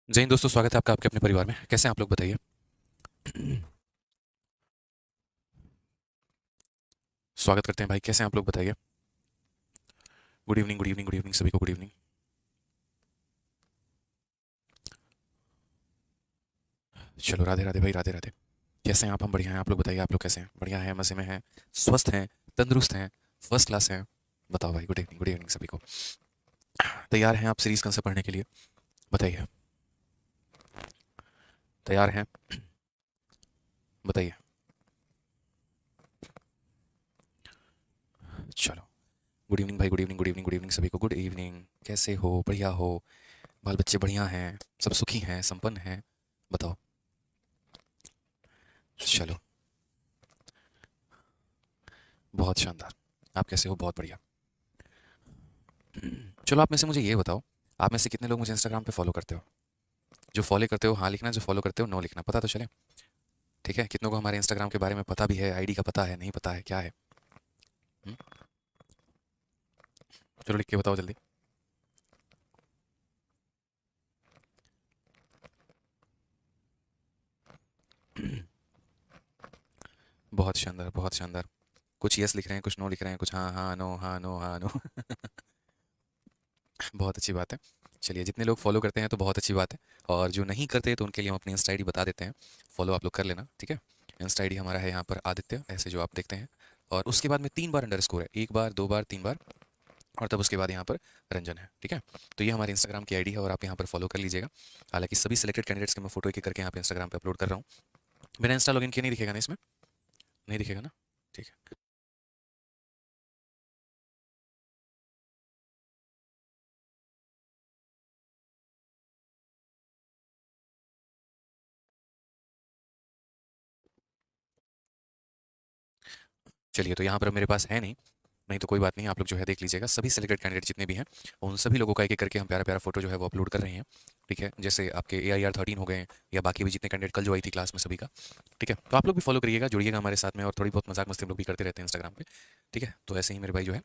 जय हिंद दोस्तों, स्वागत है आपका आपके अपने परिवार में। कैसे हैं आप लोग, बताइए। स्वागत करते हैं भाई, कैसे हैं आप लोग, बताइए। Good evening, good evening, good evening सभी को, गुड इवनिंग। चलो, राधे राधे भाई, राधे राधे। कैसे हैं आप? हम बढ़िया हैं, आप लोग बताइए, आप लोग कैसे हैं? बढ़िया हैं, मज़े में हैं, स्वस्थ हैं, तंदुरुस्त हैं, फर्स्ट क्लास हैं। बताओ भाई, गुड इवनिंग सभी को। तैयार हैं आप सीरीज़ कौन से पढ़ने के लिए? बताइए। तैयार हैं? बताइए। चलो। गुड इवनिंग भाई, good evening, good evening, good evening सभी को, गुड इवनिंग। कैसे हो? बढ़िया हो? बाल बच्चे बढ़िया हैं? सब सुखी हैं, संपन्न हैं? बताओ। चलो। बहुत शानदार। आप कैसे हो? बहुत बढ़िया। चलो, आप में से मुझे ये बताओ, आप में से कितने लोग मुझे इंस्टाग्राम पे फॉलो करते हो? जो फॉलो करते हो हाँ लिखना, जो फॉलो करते हो नो लिखना, पता तो चले। ठीक है, कितनों को हमारे इंस्टाग्राम के बारे में पता भी है, आईडी का पता है, नहीं पता है, क्या है? हुँ? चलो लिख के बताओ जल्दी। बहुत शानदार, बहुत शानदार। कुछ यस लिख रहे हैं, कुछ नो लिख रहे हैं, कुछ हाँ हाँ नो, हाँ नो, हाँ नो। बहुत अच्छी बात है। चलिए, जितने लोग फॉलो करते हैं तो बहुत अच्छी बात है, और जो नहीं करते तो उनके लिए हम अपनी इंस्टा आईडी बता देते हैं। फॉलो आप लोग कर लेना, ठीक है। इंस्टा आईडी हमारा है यहाँ पर आदित्य, ऐसे जो आप देखते हैं। और उसके बाद में 3 बार अंडरस्कोर है, 1 बार, 2 बार, 3 बार। और तब उसके बाद यहाँ पर रंजन है, ठीक है। तो ये हमारे इंस्टाग्राम की आईडी है, और आप यहाँ पर फॉलो कर लीजिएगा। हालांकि सभी सिलेक्टेड कैंडिडेट्स के मैं फोटो एक एक करके यहाँ पे इंस्टाग्राम पे अपलोड कर रहा हूँ। बिना इंस्टा लॉगिन किए नहीं दिखेगा ना इसमें? नहीं दिखेगा ना? ठीक है। चलिए, तो यहाँ पर मेरे पास है नहीं। नहीं तो कोई बात नहीं, आप लोग जो है देख लीजिएगा, सभी सिलेक्टेड कैंडिडेट जितने भी हैं, उन सभी लोगों का एक एक करके हम प्यारा प्यारा फोटो जो है वो अपलोड कर रहे हैं। ठीक है, जैसे आपके AIR 13 हो गए हैं, या बाकी भी जितने कैंडिडेट कल जो आई थी क्लास में, सभी का। ठीक है, तो आप लोग भी फॉलो करिएगा, जुड़िएगा हमारे साथ में, और थोड़ी बहुत मजाक मस्ती हम लोग भी करते रहते हैं इंस्टाग्राम पे। ठीक है, तो ऐसे ही मेरे भाई जो है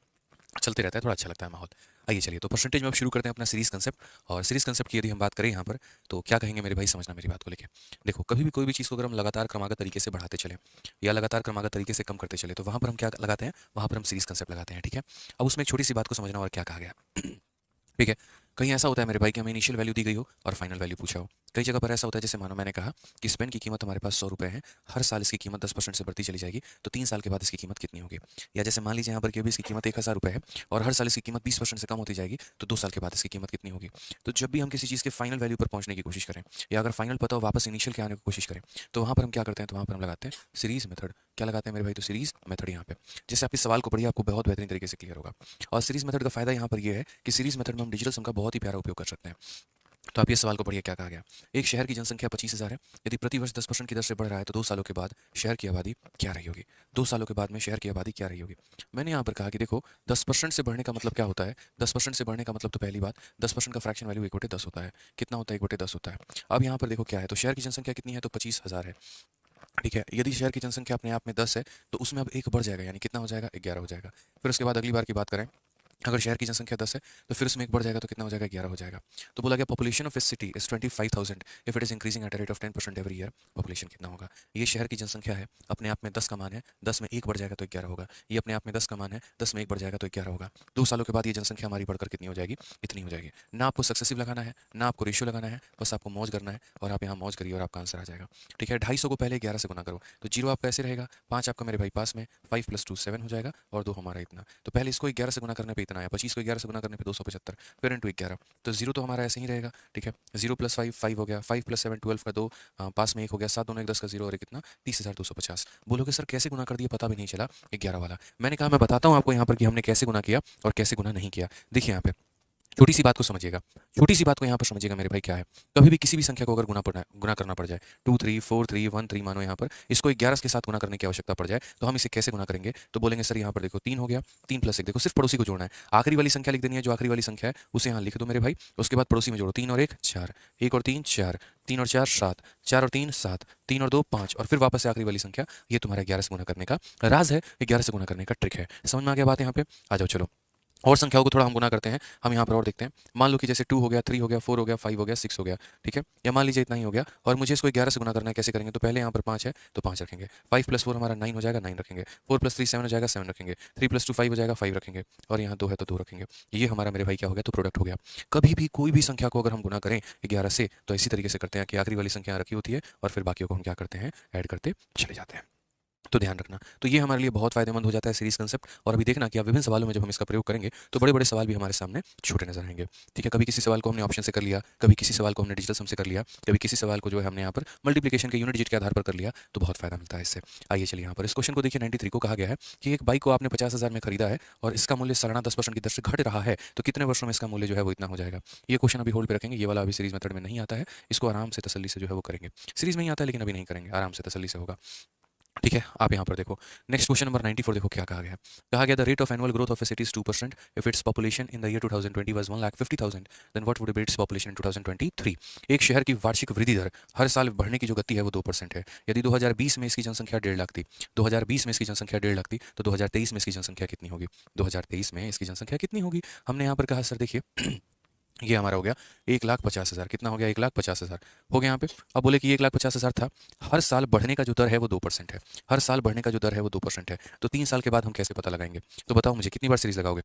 चलते रहता है, थोड़ा अच्छा लगता है माहौल। आइए चलिए, तो परसेंटेज में अब शुरू करते हैं अपना सीरीज कंसेप्ट। और सीरीज कंसेप्ट की यदि हम बात करें यहाँ पर, तो क्या कहेंगे मेरे भाई, समझना मेरी बात को लेके। देखो, कभी भी कोई भी चीज़ को अगर हम लगातार क्रमागत तरीके से बढ़ाते चलें, या लगातार क्रमागत तरीके से कम करते चले, तो वहाँ पर हम क्या लगाते हैं? वहाँ पर हम सीरीज कंसेप्ट लगाते हैं, ठीक है। अब उसमें एक छोटी सी बात को समझना, और क्या कहा गया। ठीक है। कहीं ऐसा होता है मेरे भाई कि हमें इनिशियल वैल्यू दी गई हो और फाइनल वैल्यू पूछा हो। कई जगह पर ऐसा होता है, जैसे मानो मैंने कहा कि स्पेन की कीमत हमारे पास 100 रुपये है, हर साल इसकी कीमत 10% से बढ़ती चली जाएगी, तो 3 साल के बाद इसकी कीमत कितनी होगी? या जैसे मान लीजिए यहाँ पर कि अभी इसकी कीमत 1000 रुपये है, और हर साल इसकी कीमत 20% से कम होती जाएगी, तो 2 साल के बाद इसकी कीमत कितनी होगी? तो जब भी हम किसी चीज़ के फाइनल वैल्यू पर पहुंचने की कोशिश करें, या अगर फाइनल पता हो वापस इनिशियल के आने की कोशिश करें, तो वहाँ पर हम क्या करते हैं? तो वहाँ पर हम लगाते हैं सीरीज मेथड। क्या लगाते हैं मेरे भाई? तो सीरीज मेथड यहाँ पे। जैसे आप इस सवाल को पढ़िए, आपको बहुत बेहतरीन तरीके से क्लियर होगा। और सीरीज मेथड का फायदा यहाँ पर यह है कि सीरीज मेथड में हम डिजिटल सम का बहुत ही प्यारा उपयोग कर सकते हैं। तो आप ये सवाल को पढ़िए, क्या कहा गया। एक शहर की जनसंख्या 25,000 है। यदि प्रति वर्ष 10% की दर से बढ़ रहा है, तो 2 सालों के बाद शहर की आबादी क्या रही होगी? 2 सालों के बाद में शहर की आबादी क्या रही होगी? मैंने यहाँ पर कहा कि देखो, 10% से बढ़ने का मतलब क्या होता है? 10% से बढ़ने का मतलब, तो पहली बात, 10% का फ्रैक्शन वैल्यू 1/10 होता है। कितना होता है? 1/10 होता है। अब यहाँ पर देखो क्या है, तो शहर की जनसंख्या कितनी है? तो 25,000 है। ठीक है, यदि शहर की जनसंख्या अपने आप में 10 है, तो उसमें अब एक बढ़ जाएगा, यानी कितना हो जाएगा? 11 हो जाएगा। फिर उसके बाद अगली बार की बात करें, अगर शहर की जनसंख्या 10 है, तो फिर उसमें एक बढ़ जाएगा, तो कितना हो जाएगा? 11 हो जाएगा। तो बोला गया population of a city is 25,000 if it is increasing at a rate of 10% every year. Population कितना होगा? ये शहर की जनसंख्या है, अपने आप में 10 का मान है, 10 में एक बढ़ जाएगा तो 11 होगा। ये अपने आप में 10 का मान है, 10 में एक बढ़ जाएगा तो 11 होगा। 2 सालों के बाद ये जनसंख्या हमारी बढ़कर कितनी हो जाएगी? इतनी हो जाएगी। ना आपको सक्सेसिव लगाना है, ना आपको रेशियो लगाना है, बस आपको मौज करना है, और आप यहाँ मौज करिए और आपका आंसर आ जाएगा। ठीक है, 250 को पहले 11 से गुना करो, तो जीरो आपका ऐसे रहेगा, 5 आपका मेरे भाई पास में, 5 + 2 7 हो जाएगा, और 2 हमारा इतना। तो पहले इसको 11 से गुना करने पे इतना आया, 25 को 11 से गुना करने पे 275, फिर इंटू 11, तो जीरो तो हमारा ऐसे ही रहेगा। ठीक है, 0 + 5 5 हो गया, 5 + 7 12 का 2, पास में 1 हो गया, 7 दूनी 10 का 0, और एक कितना? 30,250। बोलोगे सर कैसे गुना कर दिया, पता भी नहीं चला 11 वाला। मैंने कहा मैं बताता हूँ आपको यहाँ पर कि हमने कैसे गुना किया और कैसे गुना नहीं किया। देखिए यहाँ पे छोटी सी बात को समझिएगा, छोटी सी बात को यहाँ पर समझिएगा मेरे भाई, क्या है। कभी भी किसी भी संख्या को अगर गुना करना पड़ जाए, 2 3 4 3 1 3 मानो यहाँ पर इसको 11 के साथ गुना करने की आवश्यकता पड़ जाए, तो हम इसे कैसे गुना करेंगे? तो बोलेंगे सर यहाँ पर देखो 3 हो गया, 3 + 1, देखो सिर्फ पड़ोसी को जोड़ना है, आखिरी वाली संख्या लिख देनी है, जो आखिरी वाली संख्या है उसे यहाँ लिख दो मेरे भाई। उसके बाद पड़ोसी में जोड़ो, 3 और 1 4, 1 और 3 4, 3 और 4 7, 4 और 3 7, 3 और 2 5, और फिर वापस से आखिरी वाली संख्या। ये तुम्हारा 11 से गुना करने का राज है, 11 से गुना करने का ट्रिक है। समझ में आ गया बात यहाँ पे? आ जाओ चलो। और संख्याओं को थोड़ा हम गुना करते हैं, हम यहाँ पर और देखते हैं। मान लो कि जैसे 2 हो गया, 3 हो गया, 4 हो गया, 5 हो गया, 6 हो गया, ठीक है? या मान लीजिए इतना ही हो गया और मुझे इसको 11 से गुना करना है, कैसे करेंगे? तो पहले यहाँ पर 5 है तो 5 रखेंगे, 5 + 4 हमारा 9 हो जाएगा, 9 रखेंगे, 4 + 3 7 हो जाएगा, 7 रखेंगे, 3 + 2 5 हो जाएगा, 5 रखेंगे और यहाँ 2 है तो 2 रखेंगे। ये हमारा मेरे भाई क्या हो गया? तो प्रोडक्ट हो गया। कभी भी कोई भी संख्या को अगर हम गुना करें 11 से तो इसी तरीके से करते हैं कि आखिरी वाली संख्या यहाँ रखी होती है और फिर बाकियों को हम क्या करते हैं? ऐड करते चले जाते हैं। तो ध्यान रखना, तो ये हमारे लिए बहुत फ़ायदेमंद हो जाता है सीरीज़ कंसेप्ट। और अभी देखना कि आप विभिन्न सवालों में जब हम इसका प्रयोग करेंगे तो बड़े-बड़े सवाल भी हमारे सामने छोटे नज़र आएँगे, ठीक है? कभी किसी सवाल को हमने ऑप्शन से कर लिया, कभी किसी सवाल को हमने डिजिटल सम से कर लिया, कभी किसी सवाल को जो है हमने यहाँ पर मल्टीप्लिकेशन के यूनिट डिजिट के आधार पर कर लिया, तो बहुत फ़ायदा मिलता है इससे। आइए चलिए यहाँ पर इस क्वेश्चन को देखिए। 93 को कहा गया है कि एक बाइक को आपने 50,000 में खरीदा है और इसका मूल्य सालाना 10% की दर से घट रहा है, तो कितने वर्षों में इसका मूल्य जो है वो इतना हो जाएगा? ये क्वेश्चन अभी होल्ड पे रखेंगे, ये वाला अभी सीरीज़ मेथड में नहीं आता है, इसको आराम से तसल्ली से जो है वो करेंगे। सीरीज़ में ही आता है लेकिन अभी नहीं करेंगे, आराम से तसल्ली से होगा। ठीक है, आप यहाँ पर देखो। नेक्स्ट क्वेश्चन नंबर 94 देखो क्या कहा गया है। कहा गया the rate of annual growth of a city is 2% if its population in the year 2020 was 1,50,000 then what would be its population in 2023। एक शहर की वार्षिक वृद्धि दर हर साल बढ़ने की जो गति है वो 2% है। यदि 2020 में इसकी जनसंख्या 1.5 लाख थी, 2020 में इसकी जनसंख्या 1.5 लाख थी, तो 2023 में इसकी जनसंख्या कितनी होगी? 2023 में इसकी जनसंख्या कितनी होगी? हमने यहाँ पर कहा सर देखिए ये हमारा हो गया 1,50,000। कितना हो गया? 1,50,000 हो गया यहाँ पे। अब बोले कि 1,50,000 था, हर साल बढ़ने का जो दर है वो 2% है। हर साल बढ़ने का जो दर है वो 2% है, तो 3 साल के बाद हम कैसे पता लगाएंगे? तो बताओ मुझे कितनी बार सीरीज लगाओगे?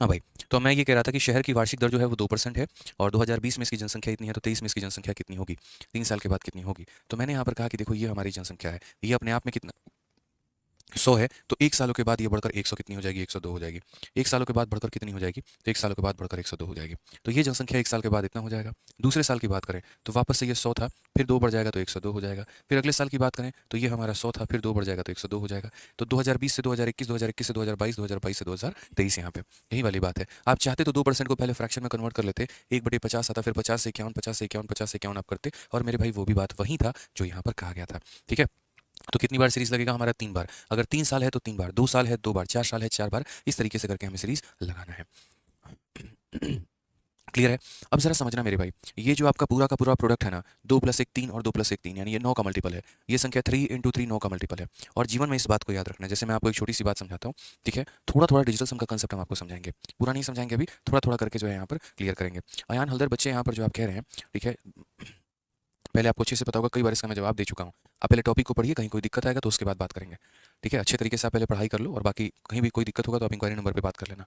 हाँ भाई, तो मैं ये कह रहा था कि शहर की वार्षिक दर जो है वो 2% है और 2020 में इसकी जनसंख्या इतनी है, तो 23 में इसकी जनसंख्या कितनी होगी? 3 साल के बाद कितनी होगी? तो मैंने यहाँ पर कहा कि देखो ये हमारी जनसंख्या है, ये अपने आप में कितना 100 है, तो 1 सालों के बाद ये बढ़कर 100 कितनी हो जाएगी? 102 हो जाएगी। 1 सालों के बाद बढ़कर कितनी हो जाएगी? तो 1 सालों के बाद बढ़कर 102 हो जाएगी। तो ये जनसंख्या 1 साल के बाद इतना हो जाएगा। दूसरे साल की बात करें तो वापस से ये 100 था, फिर 2 बढ़ जाएगा तो 102 हो जाएगा। फिर अगले साल की बात करें तो ये हमारा 100 था, फिर 2 बढ़ जाएगा तो 102 हो जाएगा। तो 2020 से 2021, 2021 से 2022, 2022 से 2023 यहाँ पे। यही वाली बात है। आप चाहते तो 2% को पहले फ्रैक्शन में कन्वर्ट कर लेते, 1/50 आता, फिर 50 से 51, 50 से 51, 50 से 51 आप करते और मेरे भाई वो भी बात वही था जो यहाँ पर कहा गया था। ठीक है? तो कितनी बार सीरीज लगेगा? हमारा 3 बार। अगर 3 साल है तो 3 बार, 2 साल है 2 बार, 4 साल है 4 बार, इस तरीके से करके हमें सीरीज लगाना है। क्लियर है? अब जरा समझना मेरे भाई, ये जो आपका पूरा का पूरा प्रोडक्ट है ना, 2 + 1 3 और 2 + 1 3, यानी ये 9 का मल्टीपल है। ये संख्या 3 × 3 9 का मल्टीपल है। और जीवन में इस बात को याद रखना है। जैसे मैं आपको एक छोटी सी बात समझाता हूँ, ठीक है? थोड़ा थोड़ा डिजिटल सम का कंसेप्ट हम आपको समझाएंगे, पूरा नहीं समझाएंगे अभी, थोड़ा थोड़ा करके जो है यहाँ पर क्लियर करेंगे। अयान हल्दर बच्चे यहाँ पर जो आप कह रहे हैं, ठीक है, पहले आपको अच्छे से पता होगा, कई बार इसका मैं जवाब दे चुका हूँ। आप पहले टॉपिक को पढ़िए, कहीं कोई दिक्कत आएगा तो उसके बाद बात करेंगे। ठीक है? अच्छे तरीके से आप पहले पढ़ाई कर लो और बाकी कहीं भी कोई दिक्कत होगा तो आप इंक्वायरी नंबर पे बात कर लेना।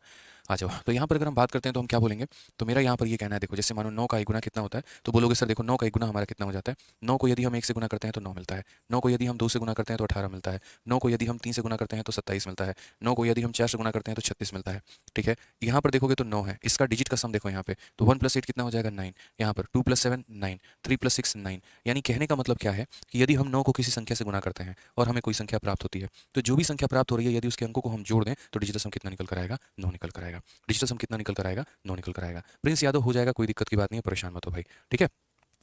आ जाओ। तो यहाँ पर अगर हम बात करते हैं तो हम क्या बोलेंगे? तो मेरा यहाँ पर ये कहना है, देखो जैसे मानो 9 का 1 गुना कितना होता है? तो बोलोगे सर देखो 9 का 1 गुना हमारा कितना हो जाता है? 9 को यदि हम 1 से गुना करते हैं तो 9 मिलता है। 9 को यदि हम 2 से गुना करते हैं तो 18 मिलता है। 9 को यदि हम 3 से गुना करते हैं तो 27 मिलता है। 9 को यदि हम 4 से गुना करते हैं तो 36 मिलता है। ठीक है? यहाँ पर देखोगे तो 9 है। इसका डिजिट का सम देखो यहाँ पे। तो 1 + 8 कितना हो जाएगा? 9। यहाँ पर 2 + 7 9, 3 + 6 9। यानी कहने का मतलब क्या है कि यदि हम 9 को किसी संख्या से गुना करते हैं और हमें कोई संख्या प्राप्त होती है, तो जो भी संख्या प्राप्त हो रही है यदि उसके अंकों को हम जोड़ दें तो डिजिटल सम कितना निकल कर आएगा? 9 निकल कर आएगा। डिजिटल सम कितना निकल कर आएगा? 9 निकल कर आएगा। प्रिंस यादव हो जाएगा, कोई दिक्कत की बात नहीं है, परेशान मत हो भाई। ठीक है?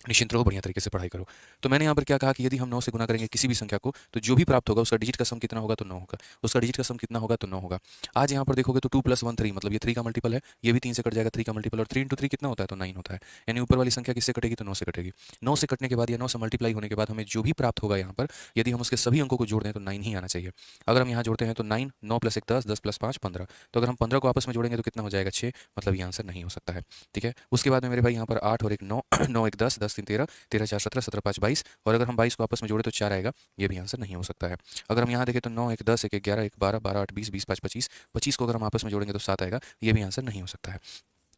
निश्चिंत रहो, बढ़िया तरीके से पढ़ाई करो। तो मैंने यहाँ पर क्या कहा कि यदि हम 9 से गुना करेंगे किसी भी संख्या को, तो जो भी प्राप्त होगा उसका डिजिट का सम कितना होगा? तो 9 होगा। उसका डिजिट का सम कितना होगा? तो 9 होगा। आज यहाँ पर देखोगे तो 2 + 1 3, मतलब ये 3 का मल्टीपल है, ये भी 3 से कट जाएगा, 3 का मल्टीपल, और 3 × 3 कितना होता है? तो 9 होता है। यानी ऊपर वाली संख्या किससे कटेगी? तो 9 से कटेगी। 9 से कटने के बाद या 9 से मल्टीप्लाई होने के बाद हमें जो भी प्राप्त होगा यहाँ पर, यदि हम उसके सभी अंकों को जोड़ दें तो 9 ही आना चाहिए। अगर हम यहाँ जोड़ते हैं तो 9, 9 + 1 10, 10 + 5 15। तो अगर हम 15 को आपस में जोड़ेंगे तो कितना हो जाएगा? 6, मतलब ये आंसर नहीं हो सकता है। ठीक है? उसके बाद में मेरे भाई यहाँ पर 8 और 1 9, 9 1 10, 10 3 13, 13 4 17, 17 5 22, और अगर हम 22 को आपस में जोड़े तो 4 आएगा। ये भी आंसर नहीं हो सकता है। अगर हम यहाँ देखें तो 9 1 10, 1 11, 1 12, 12 8 20, 20 5 25, 25 को अगर हम आपस में जोड़ेंगे तो 7 आएगा। ये भी आंसर नहीं हो सकता है।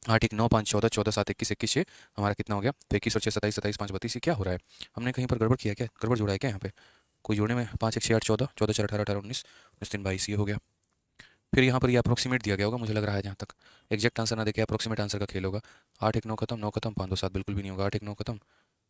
8 1 9 5 14, 14 7 21, 21 6, हमारा कितना हो गया? तो 21 और 6 27, 27 5 32। ये क्या हो रहा है? हमने कहीं पर गड़बड़ किया है क्या? गड़बड़ जोड़ा है क्या यहाँ पे? कोई जोड़ने में 5 1 6 8 14, 14 4 18, 18 19, 19 3 22, ये हो गया। फिर यहाँ पर ये अप्रोक्सीमेट दिया गया होगा, मुझे लग रहा है, जहाँ तक एग्जैक्ट आंसर ना देखे अप्रोक्सीमेट आंसर का खेल होगा। 8 1 9 खत्म, 9 खत्म, 5 2 7 बिल्कुल भी नहीं होगा। 8 1 9 खत्म,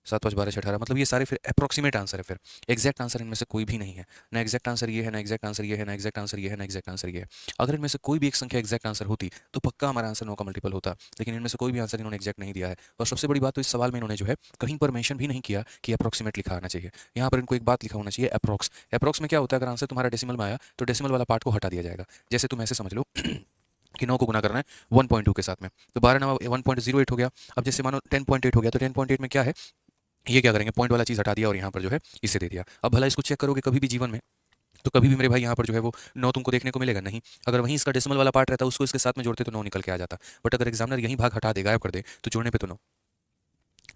7 5 12 6 18, मतलब ये सारे फिर अप्रोक्सीमेट आंसर है। फिर एग्जैक्ट आंसर इनमें से कोई भी नहीं है। ना एग्जैक्ट आंसर ये है, ना एग्जैक्ट आंसर ये है, ना एग्जैक्ट आंसर ये है, ना एग्जैक्ट आंसर ये है। अगर इनमें से कोई भी एक संख्या एग्जैक्ट आंसर होती तो पक्का हमारा आंसर 9 का मल्टीपल होता, लेकिन इनमें से कोई भी आंसर इन्होंने एग्जैक्ट नहीं दिया है। और सबसे बड़ी बात तो इस सवाल में इन्होंने जो है कहीं पर मेंशन भी नहीं किया कि अप्रोक्सीमेट लिखा आना चाहिए। यहाँ पर इनको एक बात लिखा होना चाहिए, अप्रोक्स। अप्रोक्स में क्या होता है? अगर आंसर तुम्हारा डेसिमल में आया तो डेसिमल वाला पार्ट को हटा दिया जाएगा। जैसे तुम ऐसे समझ लो कि 9 को गुना करना है 1.2 के साथ में, तो 12 9 1.08 हो गया। अब जैसे मानो 10.8 हो गया, तो 10.8 में क्या है, ये क्या करेंगे, पॉइंट वाला चीज़ हटा दिया और यहाँ पर जो है इसे दे दिया। अब भला इसको चेक करोगे कभी भी जीवन में, तो कभी भी मेरे भाई यहाँ पर जो है वो 9 तुमको देखने को मिलेगा नहीं। अगर वहीं इसका डेसिमल वाला पार्ट रहता उसको इसके साथ में जोड़ते तो 9 निकल के आ जाता। बट अगर एग्जामिनर यही भाग हटा दे, गायब कर दे, तो जोड़ने पे तो 9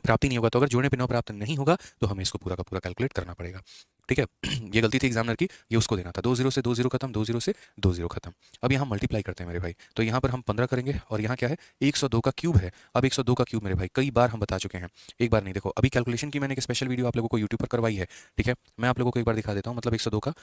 प्राप्ति नहीं होगा। तो अगर जोड़ने पे 9 प्राप्त नहीं होगा तो हमें इसको पूरा का पूरा कैलकुलेट करना पड़ेगा। ठीक है ये गलती थी एग्जामिनर की, ये उसको देना था। 2 0 से 2 0 खत्म, 2 0 से 2 0 खत्म। अब यहाँ मल्टीप्लाई करते हैं मेरे भाई, तो यहाँ पर हम 15 करेंगे और यहाँ क्या है 102 का क्यूब है। अब 102 का क्यूब मेरे भाई कई बार हम बता चुके हैं, एक बार नहीं। देखो अभी कैलकुलेशन की मैंने एक स्पेशल वीडियो आप लोगों को यूट्यूब पर करवाई है। ठीक है मैं आप लोगों को एक बार दिखा देता हूँ, मतलब 102 का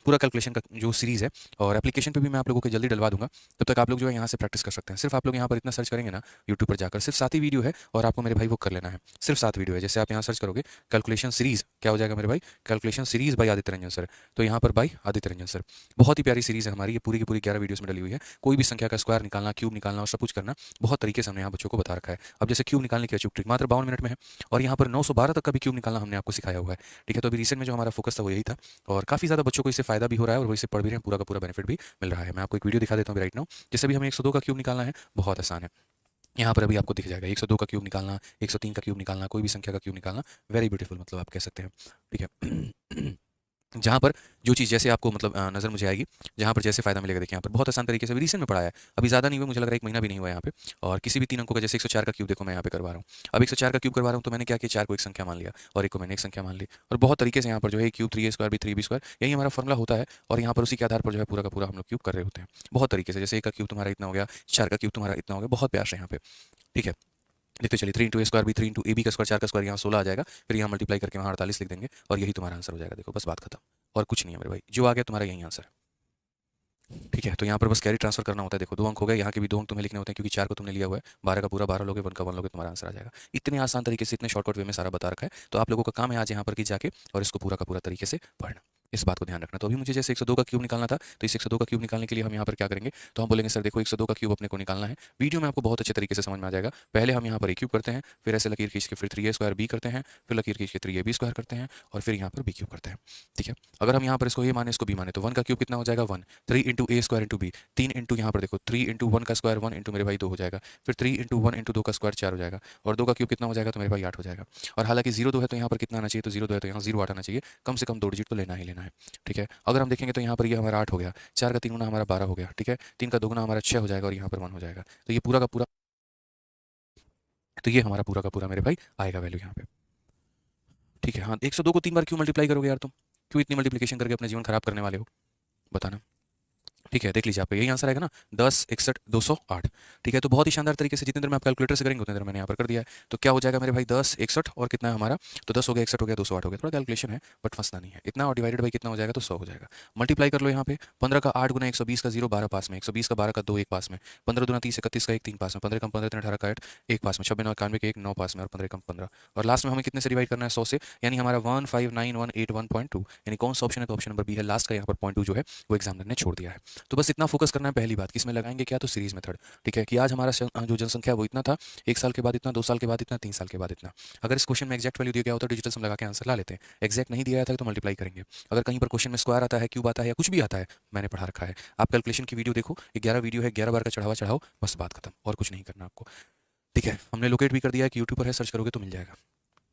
पूरा कैलकुलेशन का जो सीरीज़ है, और एप्लीकेशन पर भी मैं आप लोगों को जल्दी डलवा दूंगा। तब तक आप लोग जो है यहाँ से प्रैक्टिस कर सकते हैं। सिर्फ आप लोग यहाँ पर इतना सर्च करेंगे ना यूट्यूब पर जाकर, सिर्फ 7 ही वीडियो है और आपको मेरे भाई वो कर लेना है। सिर्फ 7 वीडियो है। जैसे आप यहाँ सर्च करोगे कैलकुलेशन सीरीज, क्या हो जाएगा मेरे भाई, calculation series by Aditya Ranjan sir. तो यहाँ पर बाई आदित्य रंजन सर, बहुत ही प्यारी सीरीज है हमारी, ये पूरी की पूरी 11 वीडियोस में डली हुई है। कोई भी संख्या का स्क्वायर निकालना, क्यूब निकालना और सब कुछ करना बहुत तरीके से हमने यहाँ बच्चों को बता रखा है। अब जैसे क्यूब निकालने की अचूक ट्रिक मात्र 52 मिनट में है, और यहाँ पर 912 तक का भी क्यूब निकालना हमने आपको सिखाया हुआ है। ठीक है तो अभी रिसेंट में जो हमारा फोकस था वो यही था, और काफ़ी ज़्यादा बच्चों को इससे फायदा भी हो रहा है और वो इसे पढ़ भी रहे हैं, पूरा का पूरा बेनिफिट भी मिल रहा है। मैं आपको एक वीडियो दिखा देता हूँ राइट नाउ। जैसे भी हमें 102 का क्यूब निकालना है, बहुत आसान है। यहाँ पर अभी आपको दिख जाएगा 102 का क्यूब निकालना, 103 का क्यूब निकालना, कोई भी संख्या का क्यूब निकालना, वेरी ब्यूटीफुल मतलब आप कह सकते हैं। ठीक है जहाँ पर जो चीज़ जैसे आपको मतलब नज़र मुझे आएगी, जहाँ पर जैसे फायदा मिलेगा, देखिए यहाँ पर बहुत आसान तरीके से अभी रिसेंट में पढ़ाया है, अभी ज़्यादा नहीं हुआ, मुझे लग रहा है 1 महीना भी नहीं हुआ यहाँ पे। और किसी भी 3 अंकों का, जैसे 104 का क्यूब देखो मैं यहाँ पे करवा रहा हूँ। अब 104 का क्यूब करवा रहा हूँ तो मैंने क्या किया, 4 को एक संख्या मान लिया और 1 को मैंने एक संख्या मान ली, और बहुत तरीके से यहाँ पर जो है क्यूब 3a स्क्वायर भी 3b स्क्वायर, यही हमारा फॉर्मुला होता है। और यहाँ पर उसी के आधार पर जो है पूरा का पूरा हम लोग क्यूब कर रहे होते हैं बहुत तरीके से। जैसे 1 का क्यूब तुम्हारा इतना हो गया, 4 का क्यूब तुम्हारा इतना हो गया, बहुत प्यार से यहाँ पे। ठीक है लिखते चलिए 3 इंटू ए स्क्वायर भी 3 इंटू ए बी का स्क्वायर, 4 का स्क्वायर यहाँ 16 आ जाएगा, फिर यहाँ मल्टीप्लाई करके वहाँ 48 लिख देंगे और यही तुम्हारा आंसर हो जाएगा। देखो बस बात खत्म, और कुछ नहीं है मेरे भाई, जो आ गया तुम्हारा यही आंसर है। ठीक है तो यहाँ पर बस कैरी ट्रांसफर करना होता है। देखो 2 अंक हो गए, यहाँ के भी 2 अंक तुम्हें लिखने होते हैं क्योंकि 4 को तुमने लिया हुआ है, 12 का पूरा 12 लोगे, 1 का 1 लोगे, तुम्हारा आंसर आ जाएगा। इतने आसान तरीके से, इतने शॉर्टकट वे में सारा बता रखा है, तो आप लोगों का काम है आज यहाँ पर कि जाके और इसको पूरा का पूरा तरीके से पढ़ना, इस बात को ध्यान रखना। तो अभी मुझे जैसे 102 का क्यूब निकालना था, तो इस 102 का क्यूब निकालने के लिए हम यहाँ पर क्या करेंगे, तो हम बोलेंगे सर देखो 102 का क्यूब अपने को निकालना है। वीडियो में आपको बहुत अच्छे तरीके से समझ में आ जाएगा। पहले हम यहाँ पर ए क्यूब करते हैं, फिर ऐसे लकीर खींच के फिर 3a स्क्वायर बी करते हैं, फिर लकीर खींच के 3ab स्क्वायर करते हैं, और फिर यहाँ पर बी क्यूब करते हैं। ठीक है अगर हम यहाँ पर इसको ए माने इसको बी माने, तो 1 का क्यूब कितना हो जाएगा 1, 3 इंटू ए स्क्वायर इंटू बी, 3 इंटू यहाँ पर देखो 3 इंटू 1 का स्क्वायर 1 इंटू मेरे भाई 2 हो जाएगा, फिर 3 इंटू 1 इंटू 2 का स्क्वायर 4 हो जाएगा, और 2 का क्यूब कितना हो जाएगा तो मेरे भाई 8 हो जाएगा। और हालांकि 0 2 है तो यहाँ पर कितना आना चाहिए, तो 0 2 है तो यहाँ 0 8 आना चाहिए, कम से कम 2 डिजिट तो लेना ही लेना है। ठीक है अगर हम देखेंगे तो यहाँ पर ये हमारा 8 हो गया, 4 का 3 गुना हमारा 12 हो गया। ठीक है 3 का 2 गुना हमारा 6 हो जाएगा, और यहाँ पर 1 हो जाएगा। तो ये पूरा का पूरा, तो ये हमारा पूरा का पूरा मेरे भाई आएगा वैल्यू यहाँ पे। ठीक है हाँ 102 को 3 बार क्यों मल्टीप्लाई करोगे यार तुम, क्यों इतनी मल्टीप्लिकेशन करके अपना जीवन खराब करने वाले हो, बताना। ठीक है देख लीजिए आप यही आंसर आएगा ना 10 61 208। ठीक है तो बहुत ही शानदार तरीके से जितने देर में आप कैलकुलेटर से करेंगे उतने देर मैंने यहाँ पर कर दिया है। तो क्या हो जाएगा मेरे भाई 10 61 और कितना है हमारा, तो 10 हो गया 61 हो गया 208 हो गया, थोड़ा कैलकुलेशन है बट फंसना नहीं है इतना, और डिवाइडेड बाई कितना हो जाएगा तो 100 हो जाएगा। मल्टीप्लाई कर लो यहाँ पे 15 का 8 गुना 120 का 0 12 पास में, 120 का 12 का 2 1 पास में, 15 दुना 30 31 का 1 3 पास में, 15 कम 15 18 का 8 1 पास में, 26 9 91 के 1 9 पास में, और 15 कम 15, और लास्ट में हमें कितने से डिवाइड करना है 100 से, यानी हमारा 15981.2, यानी कौन सा ऑप्शन है, तो ऑप्शन नंबर बी है लास्ट का, यहाँ पर 0.2 जो है वो एग्जामिनर ने छोड़ दिया है। तो बस इतना फोकस करना है पहली बात कि इसमें लगाएंगे क्या, तो सीरीज मेथड। ठीक है कि आज हमारा जो जनसंख्या है वो इतना था, 1 साल के बाद इतना, 2 साल के बाद इतना, 3 साल के बाद इतना। अगर इस क्वेश्चन में एक्जैक्ट वैल्यू दिया गया होता है डिजिटल सम लगा के आंसर ला लेते हैं, एक्जैक्ट नहीं दिया जाता है तो मल्टीप्लाई करेंगे। अगर कहीं पर क्वेश्चन में स्क्वायर आता है, क्यूब आता है, या कुछ भी आता है, मैंने पढ़ा रखा है, आप कैलकुलेशन की वीडियो देखो, 11 वीडियो है, 11 बार का चढ़ावा चढ़ाओ, बस बात खत्म, और कुछ नहीं करना आपको। ठीक है हमने लोकेट भी कर दिया है कि यूट्यूब पर है, सर्च करोगे तो मिल जाएगा।